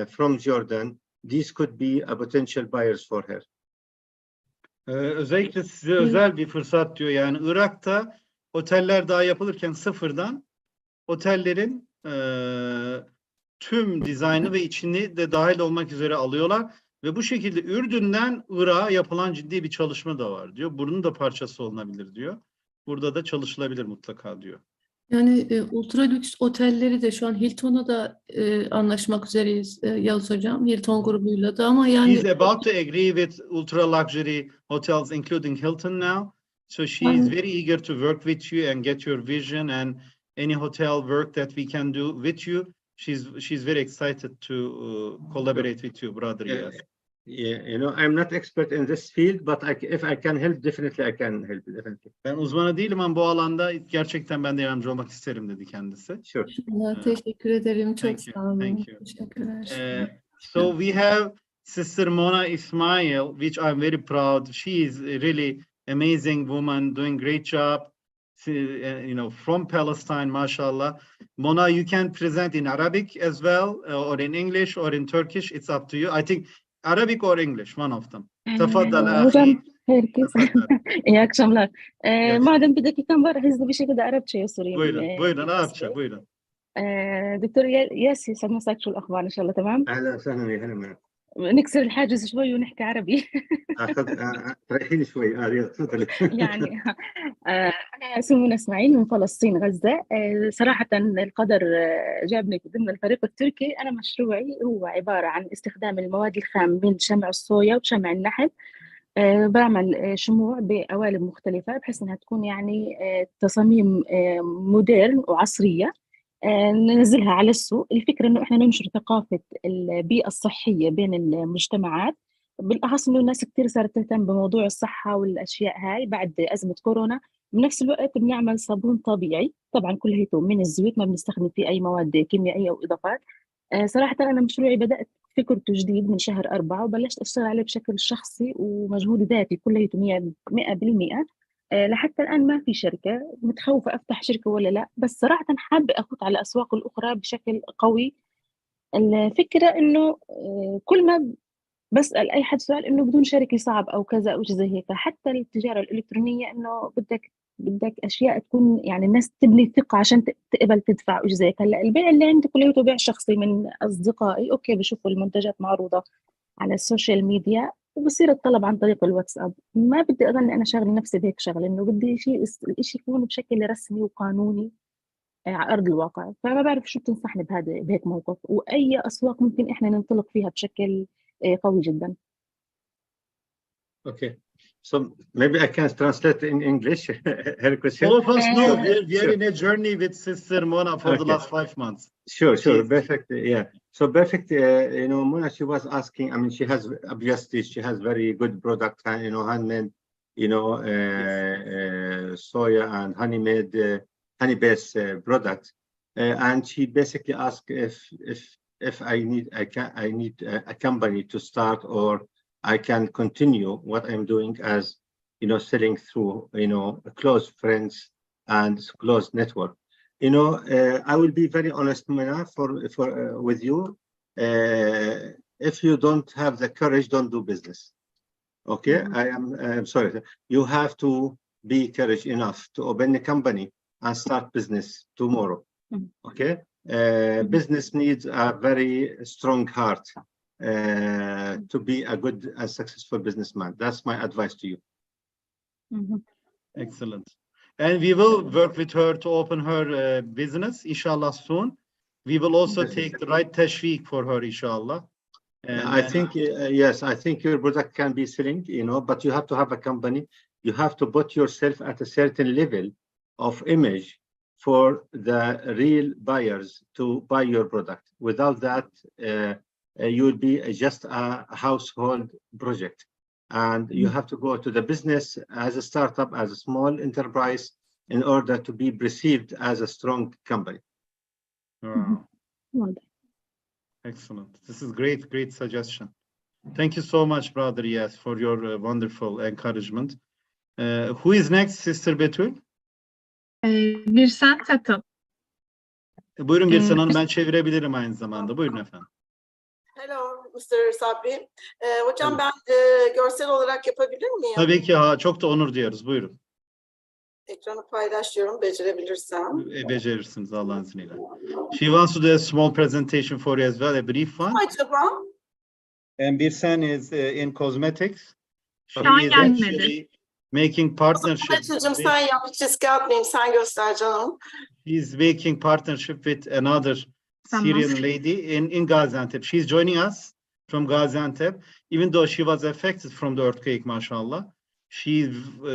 B: from Jordan. These could be a potential buyers for her.
A: Özellikle size özel bir fırsat diyor. Yani Irak'ta oteller daha yapılırken sıfırdan otellerin tüm dizaynı ve içini de dahil olmak üzere alıyorlar ve bu şekilde Ürdün'den Irak'a yapılan ciddi bir çalışma da var diyor. Bunun da parçası olunabilir diyor. Burada da çalışılabilir mutlaka diyor.
C: Yani ultra lüks otelleri de şu an Hilton'a da anlaşmak üzereyiz Yavuz Hocam. Hilton grubuyla da ama yani...
A: He's about to agree with ultra luxury hotels including Hilton now. So she is very eager to work with you and get your vision and any hotel work that we can do with you. She's very excited to collaborate with you, brother. Yes.
B: Yeah, I'm not expert in this field, but if I can help, definitely I can help. Definitely.
A: Ben uzmanı değilim ama bu alanda gerçekten ben de yardımcı olmak isterim dedi kendisi.
C: Sure. Teşekkür ederim. Çok sağ olun.
A: Thank you.
C: Teşekkürler.
A: So we have Sister Mona Ismail, which I'm very proud. She is a really amazing woman, doing great job. From Palestine, mashallah. Mona, you can present in Arabic as well, or in English, or in Turkish. It's up to you. I think Arabic or English, one of them. تفضل
D: هجام
A: أخي.
D: خير كيف
A: تفضل.
D: إياك شملك
A: Yes.
D: madem بدك يكون هز بشي كده عربتشي يا سوري
A: Buyurun Arapça, buyurun.
D: دكتور ياس يسعد مساك، شو الأخبار؟ إن شاء الله تمام؟
B: اهلا وسهلا يا هلا معك.
D: نكسر الحاجز شوي ونحكي عربي.
B: ريحيني شوي يلا تفضلي.
D: يعني أنا اسمي منى إسماعيل من فلسطين غزة. صراحة القدر جابني ضمن الفريق التركي. أنا مشروعي هو عبارة عن استخدام المواد الخام من شمع الصويا وشمع النحل. بعمل شموع بقوالب مختلفة بحيث إنها تكون يعني تصاميم مودرن وعصرية، ننزلها على السوق. الفكرة إنه إحنا ننشر ثقافة البيئة الصحية بين المجتمعات، بالأخص إنه الناس كتير صارت تهتم بموضوع الصحة والأشياء هاي بعد أزمة كورونا. بنفس الوقت بنعمل صابون طبيعي، طبعا كليته من الزيوت، ما بنستخدم فيه أي مواد كيميائية أو إضافات. صراحة أنا مشروعي بدأت فكرته جديد من شهر 4 وبلشت أشتغل عليه بشكل شخصي ومجهود ذاتي كليته 100%. لحتى الآن ما في شركة. متخوفة أفتح شركة ولا لا، بس صراحة حابة أفوت على الأسواق الأخرى بشكل قوي. الفكرة إنه كل ما بسأل أي حد سؤال إنه بدون شركة صعب أو كذا أو شيء زي هيك. حتى التجارة الإلكترونية إنه بدك أشياء تكون يعني الناس تبني ثقة عشان تقبل تدفع وش زي هيك. هلا البيع اللي عندي كله بيع شخصي من أصدقائي، أوكي بشوفوا المنتجات معروضة على السوشيال ميديا وبصير الطلب عن طريق الواتساب. ما بدي أظن أنا شغل نفسي بهيك شغل، إنه بدي الإشي يكون بشكل رسمي وقانوني على أرض الواقع. فما بعرف شو بتنصحني بهيك موقف، وأي أسواق ممكن إحنا ننطلق فيها بشكل قوي جدا.
B: Okay. So maybe I can translate in English her question.
A: All of us know we are
B: Sure.
A: in a journey with Sister Mona for the
B: Okay.
A: last 5 months.
B: Sure.
A: Please.
B: Perfect. Yeah. So perfect. Mona, she was asking. I mean, she has obviously very good product, handmade, soya and honey-based products, and she basically asked if I need a company to start, or I can continue what I'm doing as selling through close friends and close network. I will be very honest, Mona, with you. If you don't have the courage, don't do business. Okay, I'm sorry. You have to be courage enough to open a company and start business tomorrow. Okay, business needs a very strong heart to be a good and successful businessman. That's my advice to you.
A: Excellent. And we will work with her to open her business, inshallah, soon. We will also take the right tashweek for her, inshallah.
B: I think, yes, I think your product can be selling, but you have to have a company. You have to put yourself at a certain level of image for the real buyers to buy your product. Without that, you will be just a household project. And you have to go to the business as a startup, as a small enterprise, in order to be perceived as a strong company.
A: Wow. Excellent. This is great suggestion. Thank you so much, brother Iyas, for your wonderful encouragement. Who is next, Sister Betül?
E: Birsen Tatıl.
A: Buyurun Birsen Hanım, ben çevirebilirim aynı zamanda. Buyurun efendim.
F: Hello, Mr. Sabri. Hocam ben görsel olarak yapabilir miyim?
A: Tabii ki, çok da onur duyuyoruz. Buyurun.
F: Ekranı paylaşıyorum, becerebilirsem.
A: Becerirsiniz Allah'ın izniyle. She wants to do a small presentation for you as well, a brief one.
F: Acaba?
A: And Birsen is in cosmetics. She
E: Şu an
A: is
E: gelmedi.
A: actually making partnership.
F: Betül'cüm sen yap, hiç riske atmayayım, sen göster canım.
A: She's making partnership with another
E: Tamam.
A: Syrian lady in Gaziantep. She's joining us from Gaziantep, even though she was affected from the earthquake, mashallah. She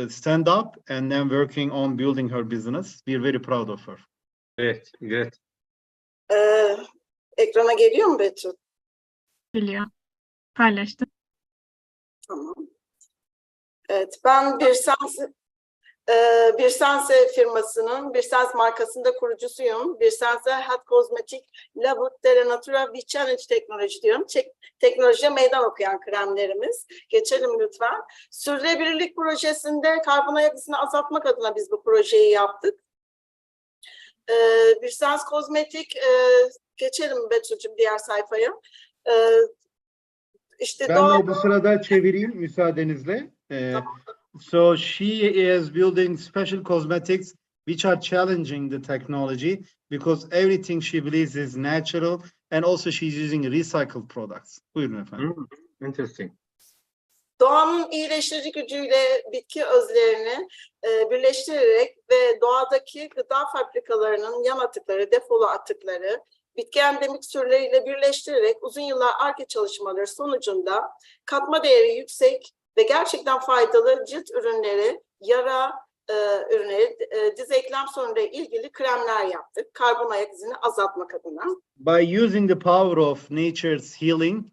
A: stand up and then working on building her business. We're very proud of her.
B: Great.
F: Ekrana geliyor mu Betül?
E: Geliyor. Paylaştım.
F: Tamam. Evet, ben Birsense firmasının, Birsense markasında kurucusuyum. Birsense Health Cosmetic La Butte Natura We Challenge teknoloji diyorum. Teknolojiye meydan okuyan kremlerimiz. Geçelim lütfen. Sürdürülebilirlik projesinde karbon ayak izini azaltmak adına biz bu projeyi yaptık. Birsense Kozmetik, geçelim Betül'cüm diğer sayfaya. İşte
A: Ben
F: doğal...
A: de bu sırada çevireyim müsaadenizle. So she is building special cosmetics which are challenging the technology because everything she believes is natural and also she's using recycled products. Buyurun efendim.
B: Interesting.
F: Doğanın iyileştirici gücüyle bitki özlerini birleştirerek ve doğadaki gıda fabrikalarının yan atıkları, defolu atıkları, bitki endemik türleriyle birleştirerek uzun yıllar Ar-Ge çalışmaları sonucunda katma değeri yüksek ve gerçekten faydalı cilt ürünleri, yara ürünleri, diz eklem sorunuyla ilgili kremler yaptık. Karbon ayak izini azaltmak adına.
A: By using the power of nature's healing,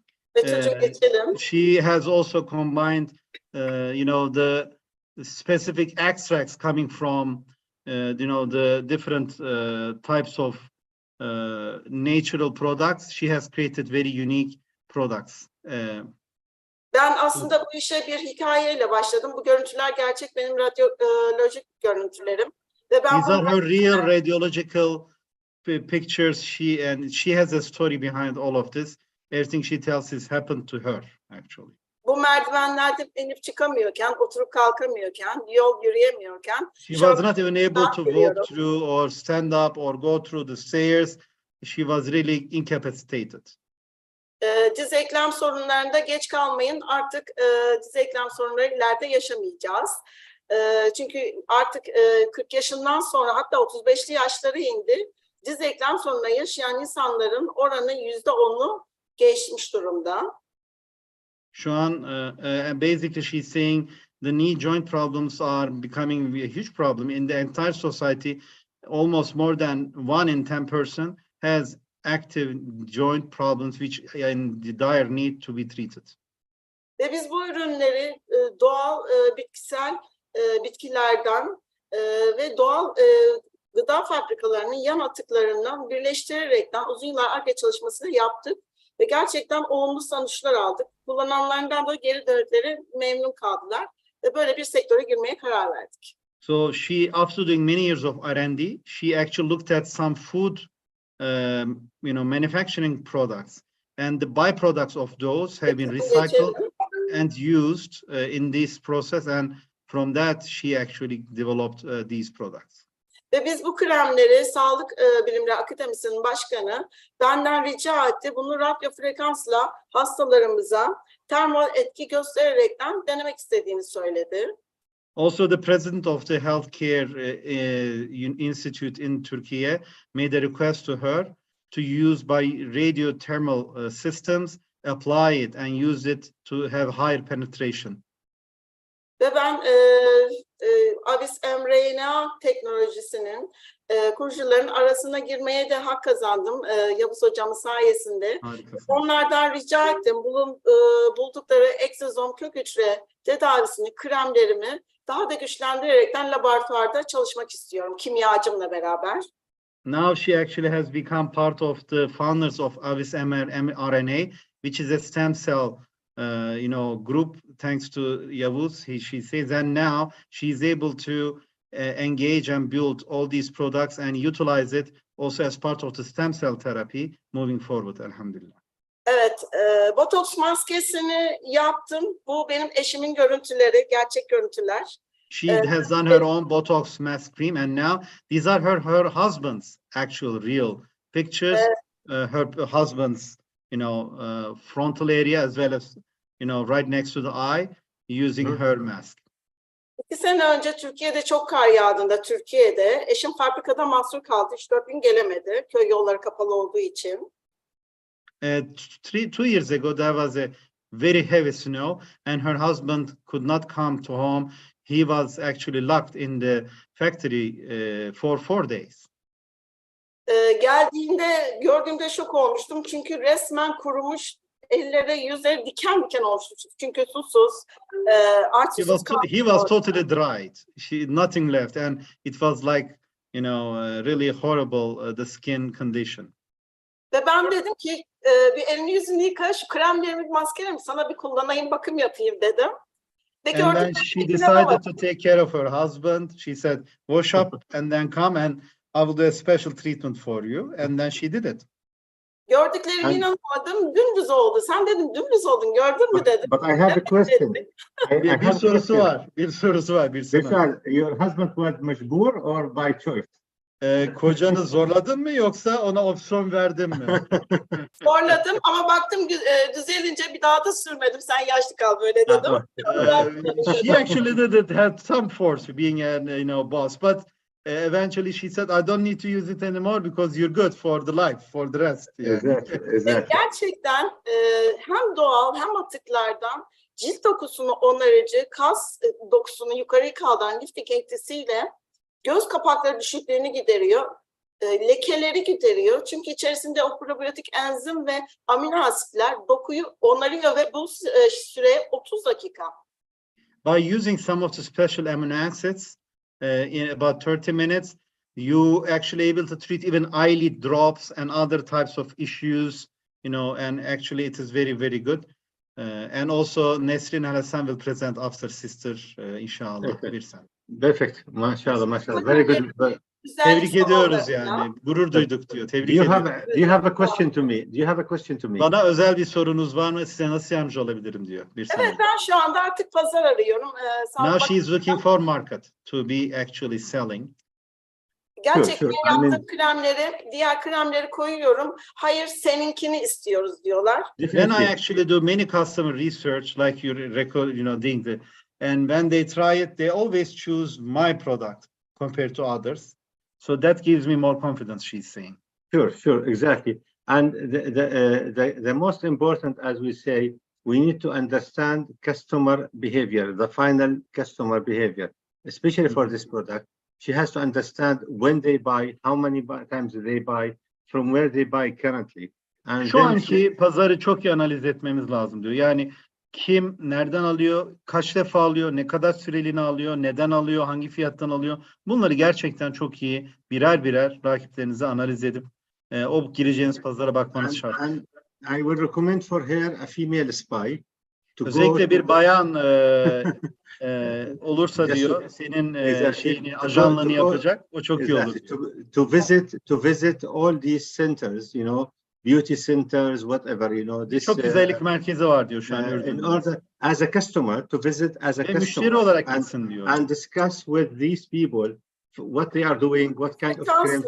A: she has also combined, the specific extracts coming from, the different types of natural products. She has created very unique products.
F: Ben aslında bu işe bir hikayeyle başladım. Bu görüntüler gerçek benim radyolojik görüntülerim. Ve ben
A: These are her real radiological pictures. She has a story behind all of this. Everything she tells is happened to her actually.
F: Bu merdivenlerde inip çıkamıyorken, oturup kalkamıyorken, yol yürüyemiyorken,
A: she was not even able to walk through or stand up or go through the stairs. She was really incapacitated.
F: Diz eklem sorunlarında geç kalmayın. Artık diz eklem sorunları ileride yaşamayacağız. Çünkü artık 40 yaşından sonra hatta 35'li yaşlara indi. Diz eklem sorunları yaşayan insanların oranı %10'u geçmiş durumda.
A: Şu an basically she's saying the knee joint problems are becoming a huge problem in the entire society. Almost more than 1 in 10 person has active joint problems which in the dire need to be treated.
F: Ve biz bu ürünleri doğal bitkisel bitkilerden ve doğal gıda fabrikalarının yan atıklarından birleştirerekten uzun yıllar Ar-Ge çalışmasını yaptık ve gerçekten olumlu sonuçlar aldık. Kullananlardan da geri dönükleri memnun kaldılar ve böyle bir sektöre girmeye karar verdik.
A: So she, after doing many years of R&D, she actually looked at some food manufacturing products, and the byproducts of those have been recycled and used in this process, and from that she actually developed these products.
F: Ve biz bu kremleri Sağlık Bilimleri Akademisi'nin başkanı benden rica etti. Bunu radyo frekansla hastalarımıza termal etki göstererekten denemek istediğini söyledi.
A: Also, the president of the healthcare institute in Turkey made a request to her to use by radio thermal systems, apply it and use it to have higher penetration.
F: Ve ben Avis mRNA teknolojisinin kurucuların arasına girmeye de hak kazandım Yavuz hocamın sayesinde.
A: Harikasın.
F: Onlardan rica ettim buldukları egzozom kök hücre tedavisini, kremlerimi daha da güçlendirerekten laboratuvarda çalışmak istiyorum kimyacımla beraber.
A: Now she actually has become part of the founders of Avis mRNA, which is a stem cell group, thanks to Yavuz, she says, and now she's able to engage and build all these products and utilize it also as part of the stem cell therapy moving forward, elhamdülillah.
F: Evet, botoks maskesini yaptım. Bu benim eşimin görüntüleri, gerçek görüntüler.
A: She has done her own Botox mask cream, and now these are her husband's actual real pictures. Her husband's, frontal area as well as, right next to the eye, using her mask.
F: 2 sene önce Türkiye'de çok kar yağdığında Türkiye'de eşim fabrikada mahsur kaldı. 3-4 gün gelemedi. Köy yolları kapalı olduğu için.
A: 2 years ago, there was a very heavy snow, and her husband could not come to home. He was actually locked in the factory for 4 days.
F: Geldiğinde gördüğümde şok olmuştum çünkü resmen kurumuş elleri, yüzleri diken diken olmuş. Çünkü susuz, aç susuz
A: He was totally dried. Nothing left, and it was like, you know, really horrible, the skin condition.
F: Ve ben dedim ki bir elini yüzünü yıka, şu kremlerimi, maskelerimi sana bir kullanayım, bakım yapayım dedim. Ve
A: And then she decided to take care of her husband. She said, wash up and then come and I will do a special treatment for you. And then she did it.
F: Gördüklerime inanamadım, dümdüz oldu. Sen dedim dümdüz oldun, gördün mü dedim.
B: But I have a question.
A: Bir sorusu var. Bir sorusu var.
B: Vishal, your husband was mecbur or by choice?
A: Kocanı zorladın mı yoksa ona opsiyon verdin mi?
F: Zorladım ama baktım düzelince bir daha da sürmedim. Sen yaşlı kal böyle dedim.
A: She actually did it, had some force being a, you know, boss, but eventually she said, I don't need to use it anymore because you're good for the life, for the rest. Yani.
B: Exactly.
F: Gerçekten hem doğal hem atıklardan cilt dokusunu onarıcı, kas dokusunu yukarı kaldıran lifting etkisiyle göz kapakları düşüklüğünü gideriyor, lekeleri gideriyor. Çünkü içerisinde o probiyotik enzim ve amino asitler dokuyu onarıyor ve bu süre 30 dakika.
A: By using some of the special amino acids in about 30 minutes, you actually able to treat even eyelid drops and other types of issues, you know, and actually it is very, very good. And also Nesrin and Hassan will present after sister, inşallah. Bir sen.
B: Perfect. Maşallah, maşallah. Very good.
A: Tebrik ediyoruz yani. Gurur duyduk diyor. Tebrik ediyoruz.
B: Do you have a question to me? Do you have a question to me?
A: Bana özel bir sorunuz var mı? Size nasıl yardımcı olabilirim diyor.
F: Evet, ben şu anda artık pazar arıyorum.
A: Now she is looking for market to be actually selling.
F: Gerçekten yaptığım kremleri, diğer kremleri koyuyorum. Hayır, seninkini istiyoruz diyorlar.
A: Then I actually do many customer research, like you record, you know, doing the, and when they try it, they always choose my product compared to others. So that gives me more confidence, she's saying.
B: Sure, exactly. And the most important, as we say, we need to understand customer behavior, the final customer behavior, especially for this product. She has to understand when they buy, how many times they buy, from where they buy currently. And
A: şu anki pazarı çok iyi analiz etmemiz lazım diyor. Yani kim nereden alıyor, kaç defa alıyor, ne kadar süreliğine alıyor, neden alıyor, hangi fiyattan alıyor. Bunları gerçekten çok iyi birer birer rakiplerinizi analiz edip o gireceğiniz pazara bakmanız şart.
B: And I would recommend for her a female spy.
A: Özellikle bir bayan olursa diyor, senin şeyini, ajanlığını yapacak, o çok iyi olur.
B: To visit all these centers, you know, beauty centers, whatever, you know. This,
A: çok güzellik merkezi var diyor şu an
B: in
A: Ürdün'de.
B: order, as a customer, to visit as a customer.
A: Müşteri olarak gitsin diyor.
B: And discuss with these people what they are doing, what kind of cream.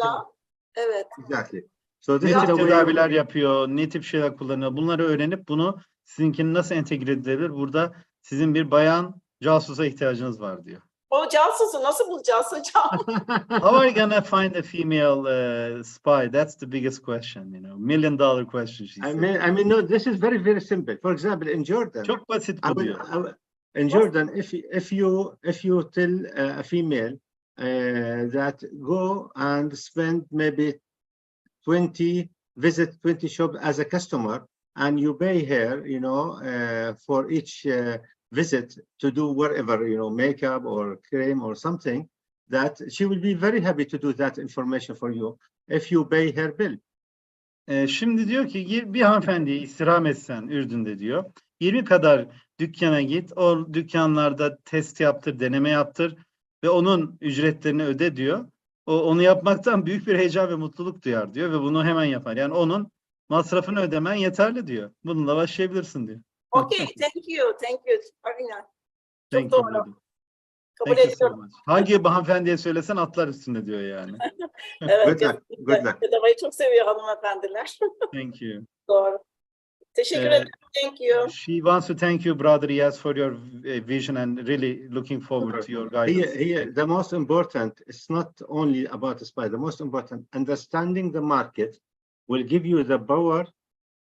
F: Evet.
B: Exactly. So
A: ne tip tedaviler yapıyor, ne tip şeyler kullanıyor. Bunları öğrenip bunu sizinkini nasıl entegre edilebilir? Burada sizin bir bayan casusa ihtiyacınız var diyor.
F: O casusu nasıl bulacağız hocam?
A: How are you gonna find a female spy? That's the biggest question, you know, $1 million question.
B: I mean, no, this is very, very simple. For example, in Jordan.
A: Çok basit bu diyor.
B: In Jordan, if you tell a female that go and spend maybe 20 shop as a customer, and you pay her, you know, for each visit to do whatever, you know, makeup or cream or something, that she will be very happy to do that information for you if you pay her bill.
A: Şimdi diyor ki bir hanımefendiye istirham etsen Ürdün'de diyor, 20 kadar dükkana git, o dükkanlarda test yaptır, deneme yaptır ve onun ücretlerini öde diyor. Onu yapmaktan büyük bir heyecan ve mutluluk duyar diyor ve bunu hemen yapar. Yani onun masrafını ödemen yeterli diyor. Bununla başlayabilirsin diyor.
F: Okay, thank you. Arina.
A: Çok doğru. Kabul ediyorum. Hangi hanımefendiye söylesen atlar üstünde diyor yani.
F: Evet. Good luck. Tedaviyi çok seviyor hanımefendiler.
A: Thank you.
F: Doğru. Teşekkür ederim. Thank you.
A: She wants to thank you, brother İyas, for your vision and really looking forward to your guidance.
B: The most important, it's not only about the spy, the most important, understanding the market will give you the power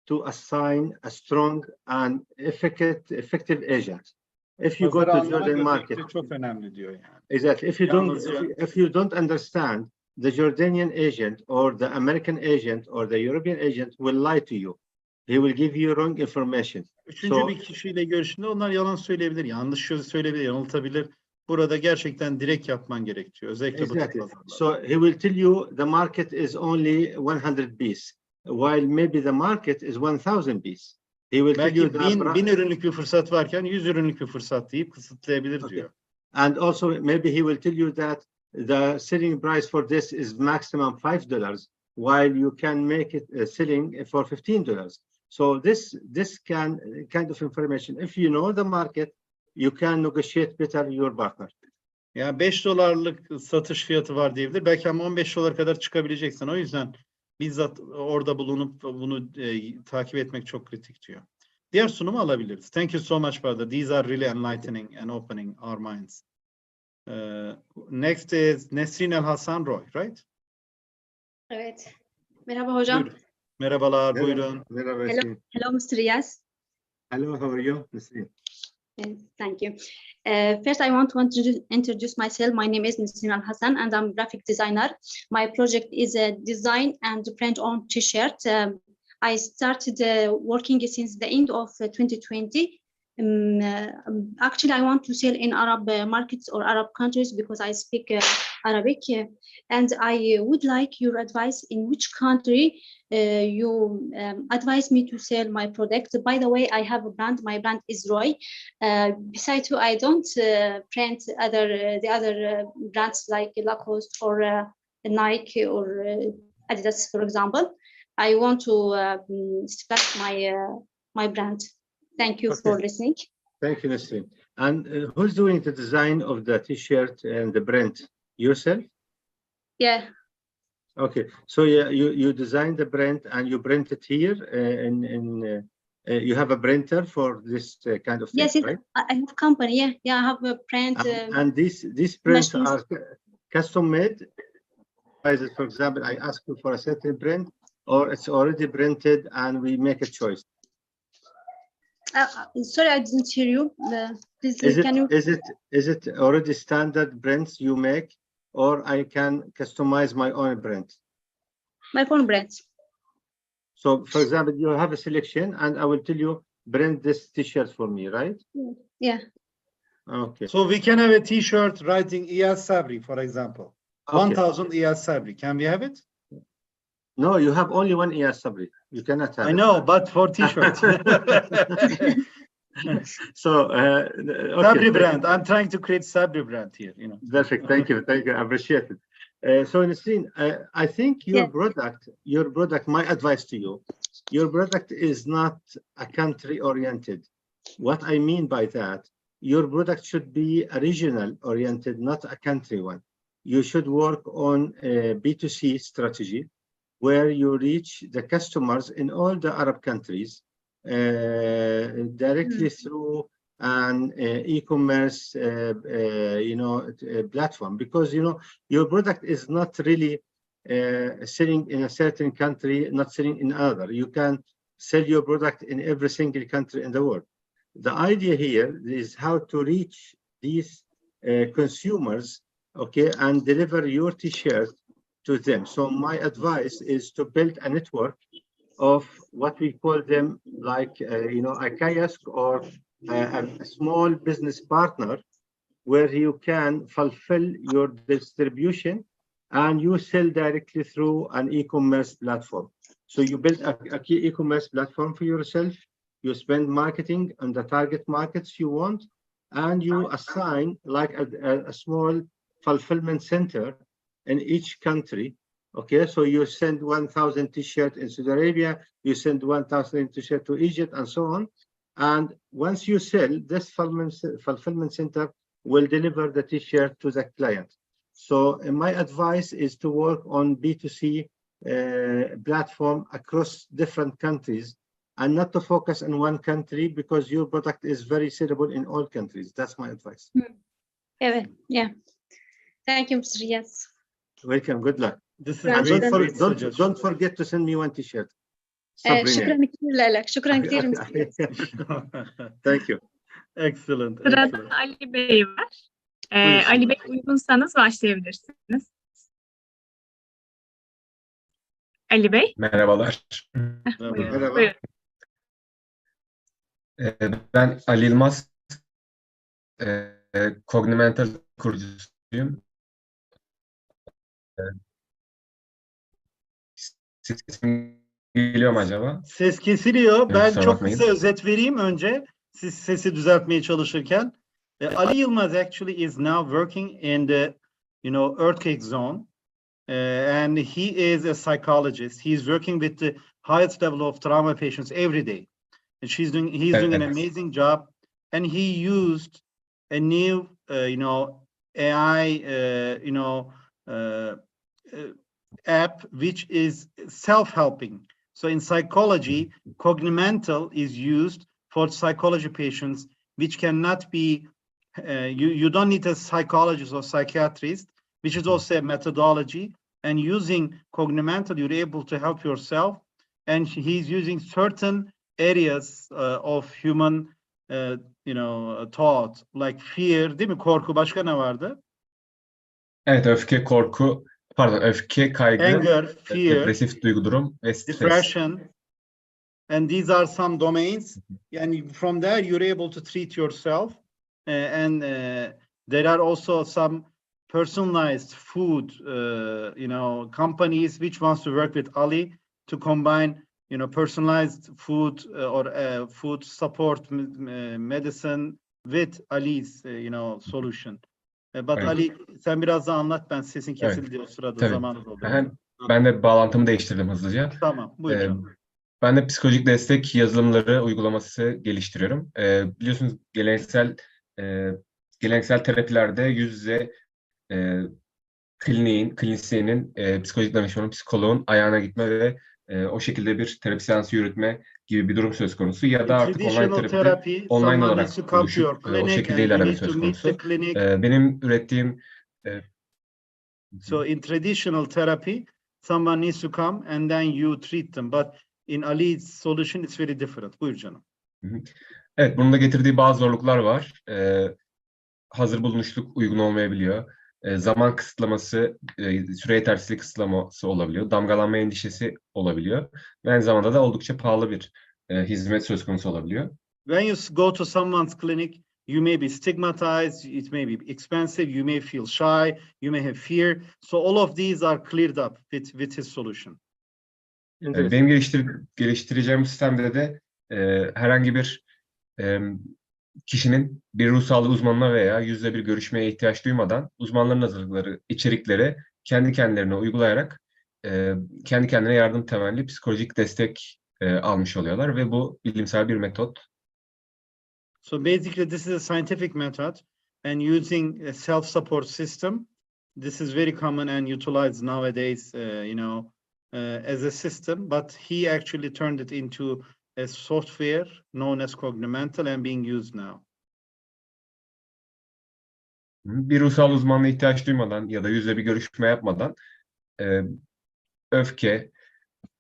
B: to assign a strong and effective agent. If you go to Jordan market,
A: çok önemli diyor yani.
B: Exactly. If you don't understand, the Jordanian agent or the American agent or the European agent will lie to you. he will give you wrong information.
A: Üçüncü bir kişiyle görüşünde onlar yalan söyleyebilir, yanlış söz söyleyebilir, yanıltabilir. Burada gerçekten direkt yapman gerekiyor. Özellikle bu tip
B: Exactly.
A: pazarlarda.
B: So he will tell you the market is only 100 Bs, while maybe the market is 1000 Bs. He will tell you
A: Belki bin ürünlük bir fırsat varken 100 ürünlük bir fırsat deyip kısıtlayabilir diyor.
B: And also maybe he will tell you that the selling price for this is maximum $5, while you can make it selling for $15. So this kind of information, if you know the market, you can negotiate better your partner.
A: Ya 5 dolarlık satış fiyatı var diyebilir. Belki ama 15 dolar kadar çıkabileceksin. O yüzden bizzat orada bulunup bunu takip etmek çok kritik diyor. Diğer sunumu alabiliriz. Thank you so much brother. These are really enlightening and opening our minds. Next is Nesrin El Hasan Roy, right?
E: Evet. Merhaba hocam.
A: Buyurun. Merhabalar, buyurun.
B: Merhaba.
E: Hello, Mr. İyas.
B: Hello, how are you, Nesrin?
E: Thank you. First, I want to introduce myself. My name is Nesrin Al Hassan, and I'm a graphic designer. My project is a design and print on T-shirt. I started working since the end of 2020. Actually, I want to sell in Arab markets or Arab countries because I speak Arabic, and I would like your advice in which country you advise me to sell my product. By the way, I have a brand. My brand is Roy. Besides, I don't print the other brands like Lacoste or Nike or Adidas, for example. I want to start my brand. Thank you for listening.
B: Thank you, Nesrin. And who's doing the design of the T-shirt and the print? Yourself?
E: Yeah.
B: Okay, so yeah, you design the print and you print it here. You have a printer for this kind of thing,
E: yes,
B: right?
E: I have a company. Yeah, I have a print.
B: And these prints are custom made. For example, I ask you for a certain print, or it's already printed and we make a choice.
E: Sorry, I didn't hear you. Please,
B: is it already standard prints you make, or I can customize my own print?
E: My own print.
B: So, for example, you have a selection, and I will tell you, print this T-shirt for me, right?
E: Yeah.
B: Okay.
A: So we can have a T-shirt writing İyas Sabri, for example.
B: Okay.
A: 1000 İyas Sabri. Can we have it?
B: No, you have only one İyas Sabri. You cannot have
A: I know, but for T-shirts.
B: So,
A: Sabri brand. I'm trying to create Sabri brand here. You know.
B: Perfect. Thank you. Thank you. I appreciate it. So, Nesrin, I think your product. My advice to you, your product is not a country-oriented. What I mean by that, your product should be a regional-oriented, not a country one. You should work on a B2C strategy, where you reach the customers in all the Arab countries directly through an e-commerce platform, because your product is not really selling in a certain country, not selling in another. You can sell your product in every single country in the world. The idea here is how to reach these consumers, okay, and deliver your T-shirt to them. So my advice is to build a network of what we call them, like a kiosk or a small business partner, where you can fulfill your distribution and you sell directly through an e-commerce platform. So you build a key e-commerce platform for yourself. You spend marketing on the target markets you want, and you assign like a small fulfillment center in each country. Okay, so you send 1,000 T-shirt in Saudi Arabia, you send 1,000 T-shirt to Egypt, and so on. And once you sell, this fulfillment center will deliver the T-shirt to the client. So my advice is to work on B2C platform across different countries, and not to focus on one country, because your product is very sellable in all countries. That's my advice.
E: Yeah. Thank you, Mr. İyas.
B: Welcome. Good luck.
A: This is
B: Don't forget to send me one T-shirt.
E: شكرا كثير لك. شكرا كثير Mr. İyas.
B: Thank you.
A: Excellent.
G: Sırada Ali Bey var. Ali Bey, uygunsanız başlayabilirsiniz. Ali Bey.
H: Merhabalar.
G: Buyurun.
B: Merhaba.
G: Buyurun.
H: Ben Ali Yılmaz, Cognimental kurucusuyum. Sesim geliyor mu acaba?
A: Ses kesiliyor. Ben
H: Kusura
A: çok
H: bakmayın.
A: kısa özet vereyim önce. Siz sesi düzeltmeye çalışırken. Ali Yılmaz actually is now working in the, earthquake zone. And he is a psychologist. He's working with the highest level of trauma patients every day. And he's doing an
H: Evet.
A: amazing job. And he used a new, AI, app, which is self-helping. So in psychology, cognimental is used for psychology patients, which cannot be, you don't need a psychologist or psychiatrist, which is also a methodology. And using cognimental, you're able to help yourself. And he's using certain areas of human, thought, like fear, değil mi? Korku, başka ne vardı?
H: Evet, öfke, kaygı,
A: Anger, fear,
H: depresif duygu durum ve stres.
A: depression. And these are some domains. And from there, you're able to treat yourself. And there are also some personalized food, companies which wants to work with Ali to combine, personalized food or food support medicine with Ali's, solution. But
H: Evet.
A: Ali, sen biraz daha anlat, ben sesin kesildi diye o sırada
H: Tabii.
A: zamanı doldu.
H: Ben de bağlantımı değiştirdim hızlıca.
A: Tamam, buyurun.
H: Ben de psikolojik destek yazılımları uygulaması geliştiriyorum. Biliyorsunuz geleneksel terapilerde yüz yüze klinisyenin, psikolojik danışmanın, psikoloğun ayağına gitme ve o şekilde bir terapi seansı yürütme gibi bir durum söz konusu. Ya da artık online terapide online olarak oluşup o şekilde ilerleme söz konusu. Benim ürettiğim
A: So in traditional therapy, someone needs to come and then you treat them. But in Ali's solution, it's very different. Buyur canım.
H: Evet, bunun da getirdiği bazı zorluklar var. Hazır bulunuşluk uygun olmayabiliyor. Zaman kısıtlaması, süre yetersizlik kısıtlaması olabiliyor. Damgalanma endişesi olabiliyor. Ve aynı zamanda da oldukça pahalı bir hizmet söz konusu olabiliyor.
A: When you go to someone's clinic, you may be stigmatized, it may be expensive, you may feel shy, you may have fear. So all of these are cleared up with his solution.
H: Benim geliştireceğim sistemde de herhangi bir kişinin bir ruh sağlığı uzmanına veya yüzde bir görüşmeye ihtiyaç duymadan uzmanların hazırladıkları içerikleri kendi kendilerine uygulayarak kendi kendine yardım temelli psikolojik destek almış oluyorlar ve bu bilimsel bir metot.
A: So basically this is a scientific method and using a self-support system. This is very common and utilized nowadays, as a system, but he actually turned it into a software known as Cognimental and being used now.
H: Bir ruhsal uzmanlığa ihtiyaç duymadan ya da yüzde bir görüşme yapmadan öfke,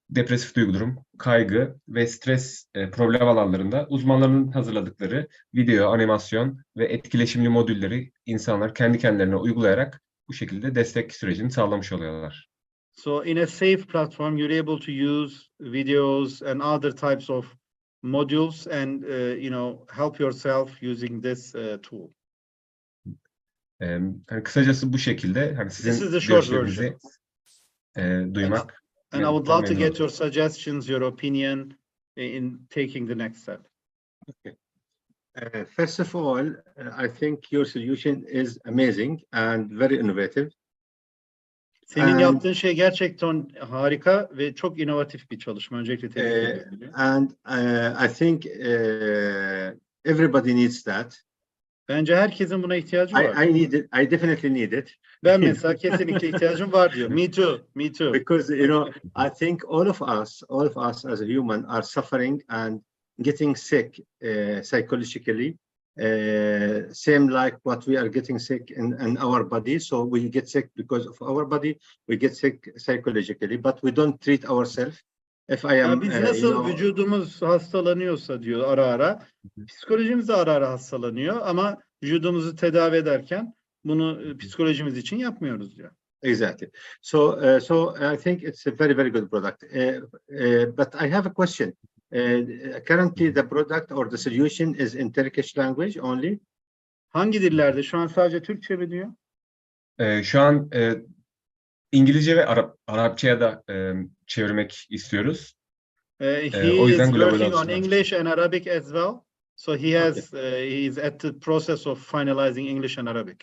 H: depresif duygu durum, kaygı ve stres problem alanlarında uzmanların hazırladıkları video, animasyon ve etkileşimli modülleri insanlar kendi kendilerine uygulayarak bu şekilde destek sürecini sağlamış oluyorlar.
A: So in a safe platform, you're able to use videos and other types of modules and, help yourself using this tool.
H: Yani kısacası bu şekilde. Hani sizin
A: This is the short
H: görüşlerinizi duymak.
A: And I would love to get your suggestions, your opinion in taking the next step.
B: Okay. First of all, I think your solution is amazing and very innovative.
A: Senin yaptığın şey gerçekten harika ve çok inovatif bir çalışma. Öncelikle tebrik ederim.
B: And I think everybody needs that.
A: Bence herkesin buna ihtiyacı var.
B: I need it. I definitely need it.
A: Ben mesela kesinlikle ihtiyacım var diyor. Me too.
B: Because I think all of us as a human are suffering and getting sick psychologically. Same like what we are getting sick in our body. So we get sick because of our body. We get sick psychologically, but we don't treat ourselves. If I am,
A: biz nasıl vücudumuz hastalanıyorsa diyor ara ara, psikolojimiz de ara ara hastalanıyor ama vücudumuzu tedavi ederken bunu psikolojimiz için yapmıyoruz diyor.
B: Exactly. So I think it's a very, very good product. But I have a question. Currently, the product or the solution is in Turkish language only.
A: Hangi dillerde? Şu an sadece Türkçe mi diyor?
H: Şu an İngilizce ve Arapçaya da çevirmek istiyoruz.
A: He
H: O
A: is
H: yüzden global
A: working on
H: açtılar.
A: English and Arabic as well. So he has he is at the process of finalizing English and Arabic.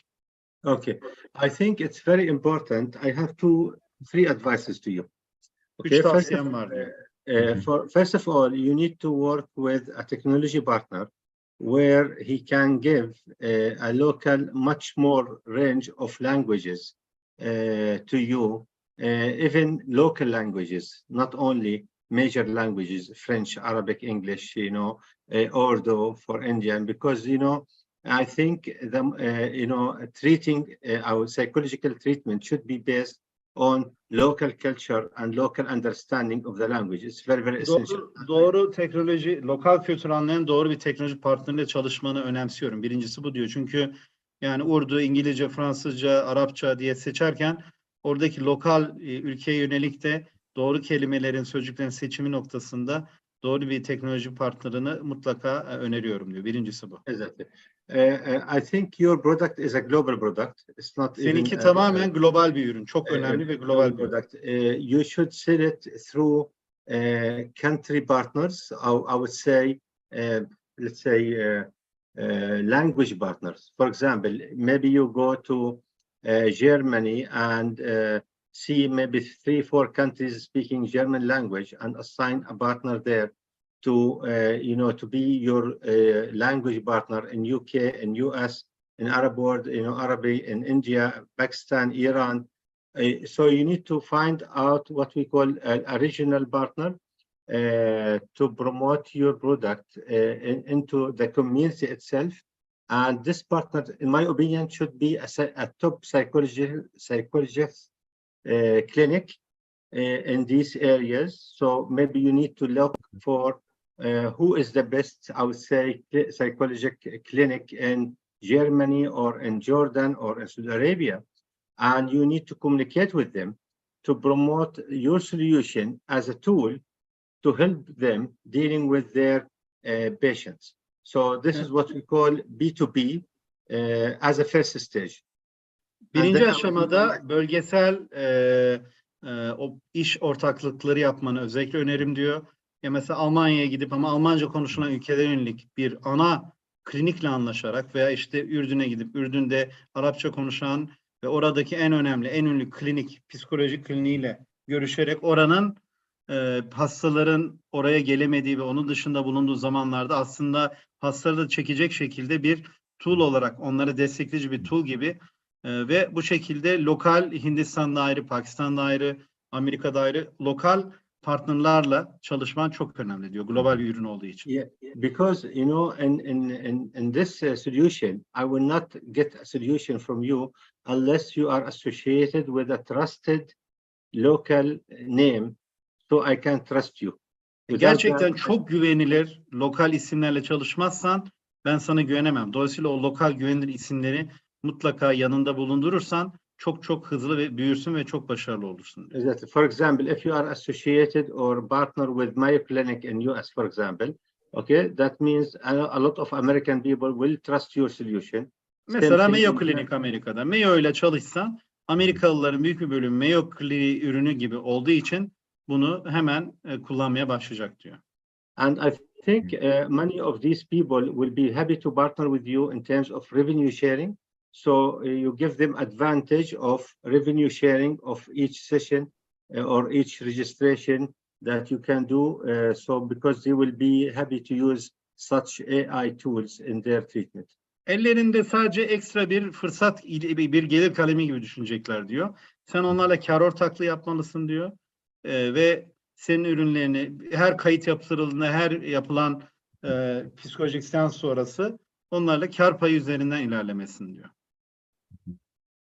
B: Okay, I think it's very important. I have three advices to you.
A: Üç
B: Okay,
A: tavsiyem var diyor.
B: first of all, you need to work with a technology partner where he can give a local much more range of languages to you, even local languages, not only major languages, French, Arabic, English, Urdu for Indian, because, I think treating our psychological treatment should be based on local culture and local understanding of the language. It's very, very essential.
A: Doğru teknoloji, lokal kültür anlayan doğru bir teknoloji partneriyle çalışmanı önemsiyorum. Birincisi bu diyor. Çünkü yani Urdu, İngilizce, Fransızca, Arapça diye seçerken oradaki lokal ülkeye yönelik de doğru kelimelerin, sözcüklerin seçimi noktasında doğru bir teknoloji partnerini mutlaka öneriyorum diyor. Birincisi bu.
B: Exactly. I think your product is a global product. It's not
A: Seninki
B: even
A: tamamen global bir ürün. Çok önemli ve global bir
B: product. You should sell it through country partners. I would say, let's say, language partners. For example, maybe you go to Germany and see maybe 3-4 countries speaking German language and assign a partner there to to be your language partner in UK, in US, in Arab world, Arabic, in India, Pakistan, Iran. So you need to find out what we call a regional partner to promote your product into the community itself. And this partner, in my opinion, should be a top psychologist clinic in these areas. So maybe you need to look for who is the best, I would say, psychological clinic in Germany or in Jordan or in Saudi Arabia. And you need to communicate with them to promote your solution as a tool to help them dealing with their patients. So this is what we call B2B as a first stage.
A: Birinci aşamada bölgesel o iş ortaklıkları yapmanı özellikle önerim diyor. Ya mesela Almanya'ya gidip ama Almanca konuşulan ülkelere yönelik bir ana klinikle anlaşarak veya işte Ürdün'e gidip Ürdün'de Arapça konuşan ve oradaki en önemli, en ünlü klinik, psikoloji kliniğiyle görüşerek oranın hastaların oraya gelemediği ve onun dışında bulunduğu zamanlarda aslında hastaları da çekecek şekilde bir tool olarak onları destekleyici bir tool gibi ve bu şekilde lokal Hindistan'da ayrı, Pakistan'da ayrı, Amerika'da ayrı lokal partnerlarla çalışman çok önemli diyor. Global bir ürün olduğu için.
B: Yeah, because in this solution, I will not get a solution from you unless you are associated with a trusted local name, so I can trust you.
A: Gerçekten çok güvenilir lokal isimlerle çalışmazsan ben sana güvenemem. Dolayısıyla o lokal güvenilir isimleri mutlaka yanında bulundurursan çok hızlı ve büyürsün ve çok başarılı olursun.
B: Exactly. For example, if you are associated or partner with Mayo Clinic in US, for example, okay, that means a lot of American people will trust your solution.
A: Mesela Mayo Clinic Amerika'da. Mayo ile çalışsan Amerikalıların büyük bir bölümü Mayo Clinic ürünü gibi olduğu için bunu hemen kullanmaya başlayacak diyor.
B: And I think many of these people will be happy to partner with you in terms of revenue sharing. So you give them advantage of revenue sharing of each session or each registration that you can do. So because they will be happy to use such AI tools in their treatment.
A: Ellerinde sadece ekstra bir fırsat, bir gelir kalemi gibi düşünecekler diyor. Sen onlarla kar ortaklığı yapmalısın diyor. Ve senin ürünlerini her kayıt yaptırıldığında, her yapılan psikolojik seans sonrası onlarla kar payı üzerinden ilerlemesin diyor.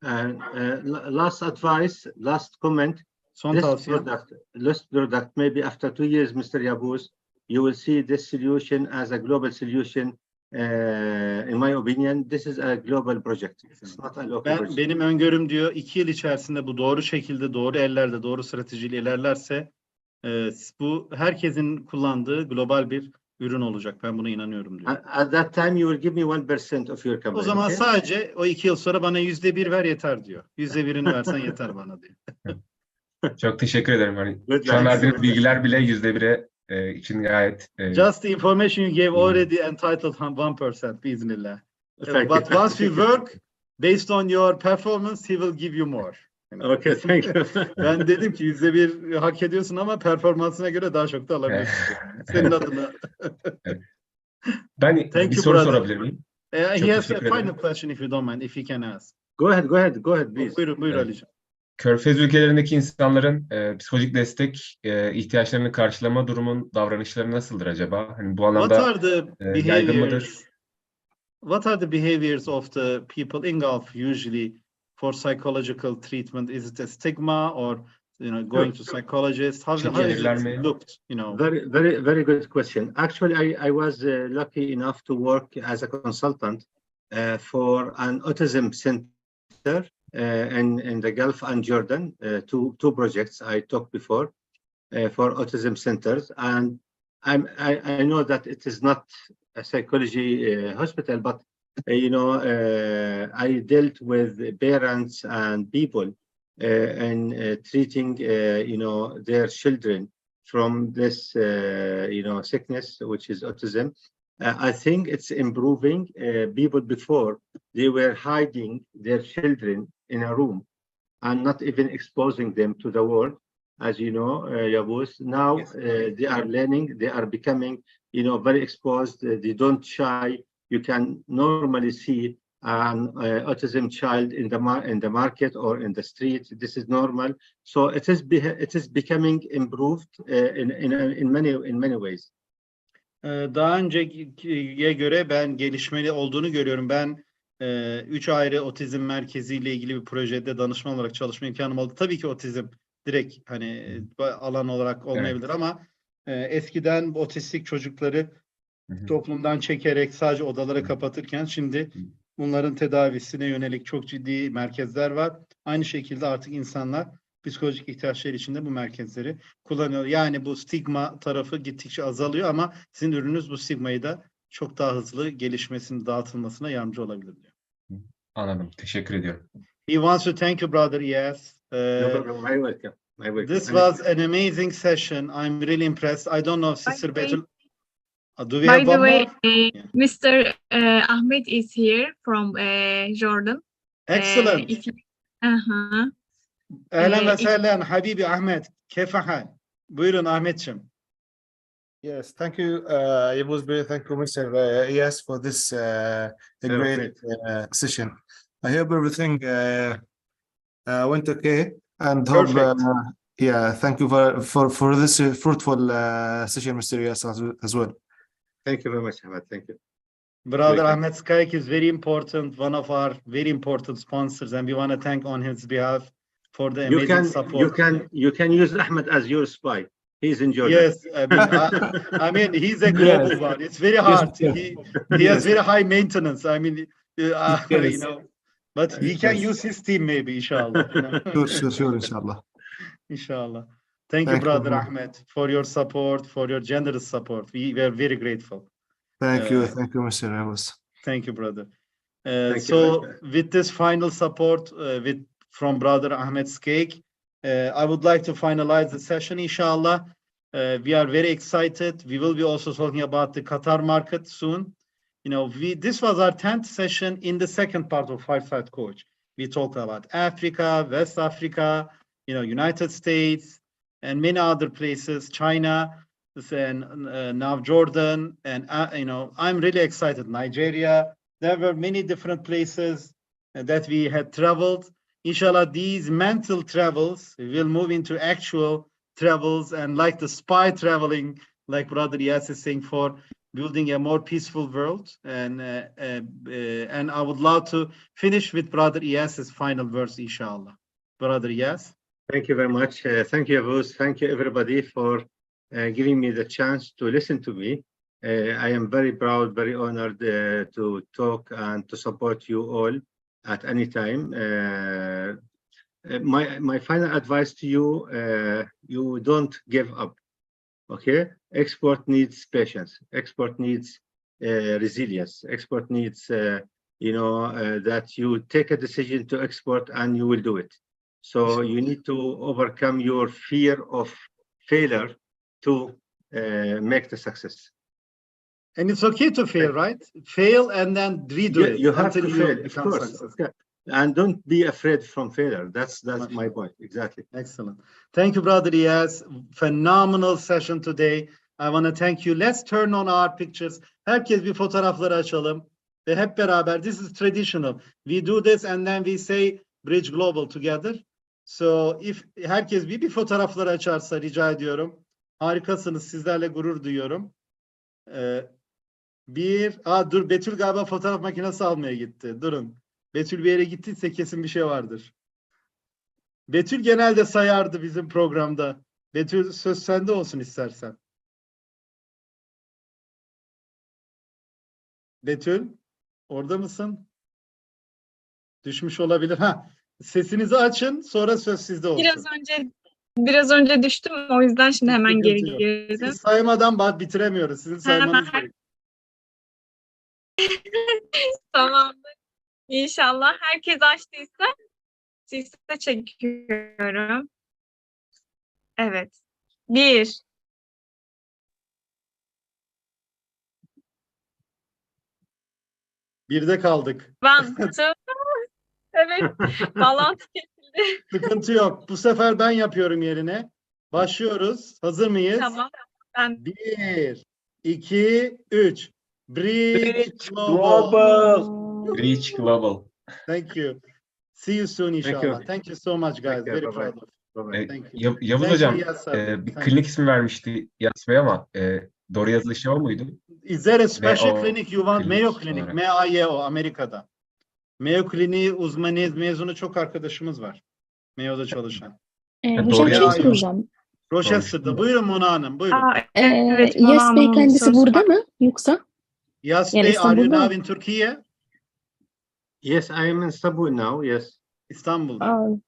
B: And last advice, last comment.
A: Son tavsiye.
B: This product, maybe after 2 years, Mr. Yabuz, you will see this solution as a global solution. In my opinion, this is a global project. It's not a local project.
A: Benim öngörüm diyor 2 yıl içerisinde bu doğru şekilde, doğru ellerde, doğru stratejiyle ilerlerse Bu herkesin kullandığı global bir ürün olacak. Ben buna inanıyorum diyor.
B: At that time you will give me 1% of your company.
A: O zaman
B: okay?
A: sadece o 2 yıl sonra bana %1 ver yeter diyor. %1'ini versen yeter bana diyor.
H: Çok teşekkür ederim. Hani
B: Good
H: şu an
B: luck.
H: verdiğiniz bilgiler bile %1'e için gayet
A: Just the information you gave already entitled 1% biiznillah.
B: Thank
A: But
B: you.
A: once we work based on your performance, he will give you more.
B: Okay, thank you.
A: Ben dedim ki %1 hak ediyorsun ama performansına göre daha çok da alabilirsin. Senin adına.
H: Ben
A: Thank
H: bir
A: you,
H: soru
A: brother.
H: sorabilir miyim?
A: He
H: Çok
A: has a
H: teşekkür ederim.
A: final question if you don't mind, if he can ask.
B: Go ahead, please.
A: Buyur
H: Evet.
A: Ali'ciğim.
H: Körfez ülkelerindeki insanların psikolojik destek ihtiyaçlarını karşılama durumun davranışları nasıldır acaba? Hani bu
A: What
H: anlamda
A: are the
H: yaygın mıdır?
A: behaviors? What are the behaviors of the people in Gulf usually for psychological treatment? Is it a stigma or going to psychologists? How is it looked?
B: Very good question. Actually, I was lucky enough to work as a consultant for an autism center in the Gulf and Jordan. Two projects I took before for autism centers, and I know that it is not a psychology hospital, but I dealt with parents and people and treating their children from this sickness, which is autism. I think it's improving. People before, they were hiding their children in a room and not even exposing them to the world. As you know, Yavuz, now they are learning, they are becoming, very exposed. They don't shy. You can normally see an autism child in the market or in the street. This is normal. So it is becoming improved in many ways.
A: Daha önceye göre ben gelişmeli olduğunu görüyorum. Ben 3 ayrı otizm merkeziyle ilgili bir projede danışman olarak çalışma imkanım oldu. Tabii ki otizm direkt hani alan olarak olmayabilir ama eskiden otistik çocukları toplumdan çekerek sadece odalara kapatırken şimdi bunların tedavisine yönelik çok ciddi merkezler var. Aynı şekilde artık insanlar psikolojik ihtiyaçları için de bu merkezleri kullanıyor. Yani bu stigma tarafı gittikçe azalıyor ama sizin ürününüz bu stigmayı da çok daha hızlı gelişmesini, dağıtılmasına yardımcı olabilir diyor.
H: Anladım. Teşekkür ediyorum.
A: He wants to thank you, brother İyas.
B: No problem. My welcome.
A: This was an amazing session. I'm really impressed. I don't know, Sister Betul. Do we
G: By
A: have
G: the
A: one
G: way,
A: more?
G: Mr. Ahmed is here from Jordan.
A: Excellent. Ehlen ve
G: if-
A: sehlen Habibi Ahmet. Keyfe hal? Buyurun Ahmetciğim.
I: Yes, thank you, Yavuz Bey. Thank you, Mr. Iyas, for this great session. I hope everything went okay, and hope, thank you for this fruitful session, Mr. Iyas, as well.
B: Thank you very much, Ahmed. Thank you.
A: Brother Ahmed Skaik is very important, one of our very important sponsors, and we want to thank on his behalf for the amazing support.
B: You can use Ahmed as your spy. He's in Jordan.
A: Yes, I mean he's a global one. It's very hard. He has very high maintenance. I mean, but he can use his team maybe, inshallah.
I: Sure, inshallah.
A: Inshallah. Thank you, brother Ahmed, for your support, for your generous support. We were very grateful.
I: Thank you, Mr. Iyas.
A: Thank you, brother.
B: you.
A: With this final support from brother Ahmed Skaik, I would like to finalize the session, inshallah. We are very excited. We will be also talking about the Qatar market soon. This was our 10th session in the second part of Fireside Coach. We talked about Africa, West Africa, United States, and many other places, China, and now Jordan, and I'm really excited. Nigeria. There were many different places that we had traveled. Inshallah, these mental travels will move into actual travels, and like the spy traveling, like Brother Iyas is saying, for building a more peaceful world. And I would love to finish with Brother Iyas's final verse, inshallah. Brother Iyas.
B: Thank you very much. Thank you, Yavuz. Thank you, everybody, for giving me the chance to listen to me. I am very proud, very honored to talk and to support you all at any time. my final advice to you, you don't give up. Okay, export needs patience. Export needs resilience. Export needs, that you take a decision to export and you will do it. So you need to overcome your fear of failure to make the success.
A: And it's okay to fail, right? Fail and then redo it.
B: You have to
A: until
B: fail,
A: you
B: of
A: become
B: course.
A: successful.
B: Okay. And don't be afraid from failure. That's my point. Exactly.
A: Excellent. Thank you, brother İyas. Phenomenal session today. I want to thank you. Let's turn on our pictures. Herkes bir fotoğrafları açalım. Ve hep beraber, this is traditional. We do this and then we say Bridge Global together. So if herkes bir fotoğrafları açarsa rica ediyorum. Harikasınız. Sizlerle gurur duyuyorum. Dur, Betül galiba fotoğraf makinesi almaya gitti. Durun. Betül bir yere gittiyse kesin bir şey vardır. Betül genelde sayardı bizim programda. Betül, söz sende olsun istersen. Betül, orada mısın? Düşmüş olabilir. Sesinizi açın, sonra söz sizde olsun.
G: Biraz önce düştüm, o yüzden şimdi hemen
A: Sıkıntı
G: geri
A: yok.
G: girdim.
A: Siz saymadan bitiremiyoruz. Sizin saymanız gerekiyor.
G: Tamamdır. İnşallah herkes açtıysa size çekiyorum. Evet. 1.
A: Birde kaldık.
G: Evet. Bağlantı kesildi.
A: Sıkıntı yok. Bu sefer ben yapıyorum yerine. Başlıyoruz. Hazır mıyız?
G: Tamam.
A: 1, 2, 3. Bridge
H: Global. Reach Global.
A: Thank you. See you soon inşallah. Thank you so much guys. Very proud of you. Thank you.
H: Yavuz
A: Thank
H: Hocam,
A: you, İyas Sabri.
H: bir klinik ismi vermişti İyas Bey ama doğru yazılışı o muydu?
A: Is there a special
H: Mayo
A: clinic you want?
H: Clinic
A: Mayo Clinic.
H: olarak.
A: M-A-Y-O Amerika'da. Mayo Clinic uzmanı mezunu çok arkadaşımız var. Mayo'da çalışan.
H: doğru
D: Hocam
H: yazdım.
D: soracağım.
A: Rochester'da. Buyurun Mona Hanım. Buyurun.
G: Evet,
D: İyas Bey kendisi burada mı yoksa?
A: İyas
D: Yani
A: Bey, are you
D: İstanbul'da
A: now in Turkey?
B: Yes, I am in Istanbul now. Yes.
A: İstanbul'da.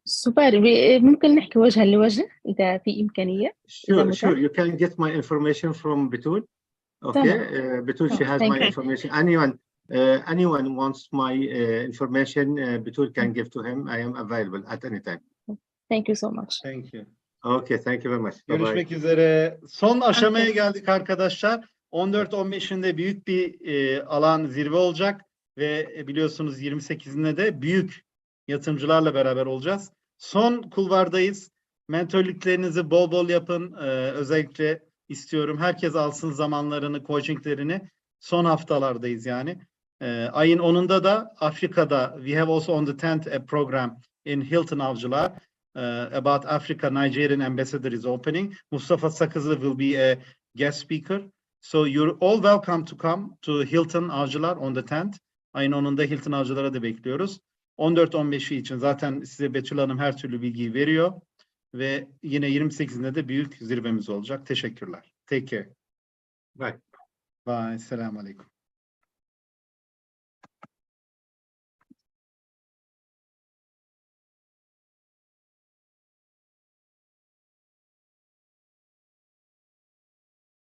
D: سوبر ممكن نحكي وجها لوجه إذا في إمكانية.
B: Sure. You can get my information from Betul. Okay. Betul, she has my information. Anyone wants my information, Betul can give to him. I am available at any time.
D: Thank you so much.
A: Thank you.
B: Okay, thank you very much.
A: Görüşmek üzere. Son aşamaya geldik arkadaşlar. 14-15'inde büyük bir alan zirve olacak ve biliyorsunuz 28'inde de büyük yatırımcılarla beraber olacağız. Son kulvardayız. Mentörlüklerinizi bol bol yapın. Özellikle istiyorum herkes alsın zamanlarını, coachinglerini. Son haftalardayız yani. Ayın 10'unda da Afrika'da we have also on the 10th a program in Hilton Avcılar about Africa. Nigerian ambassador is opening. Mustafa Sakızlı will be a guest speaker. So you're all welcome to come to Hilton Avcılar on the 10th. Ayın 10'unda Hilton Avcılar'a da bekliyoruz. 14-15'i için zaten size Betül Hanım her türlü bilgiyi veriyor. Ve yine 28'inde de büyük zirvemiz olacak. Teşekkürler. Take care.
B: Bye.
A: Bye. Selamun Aleyküm.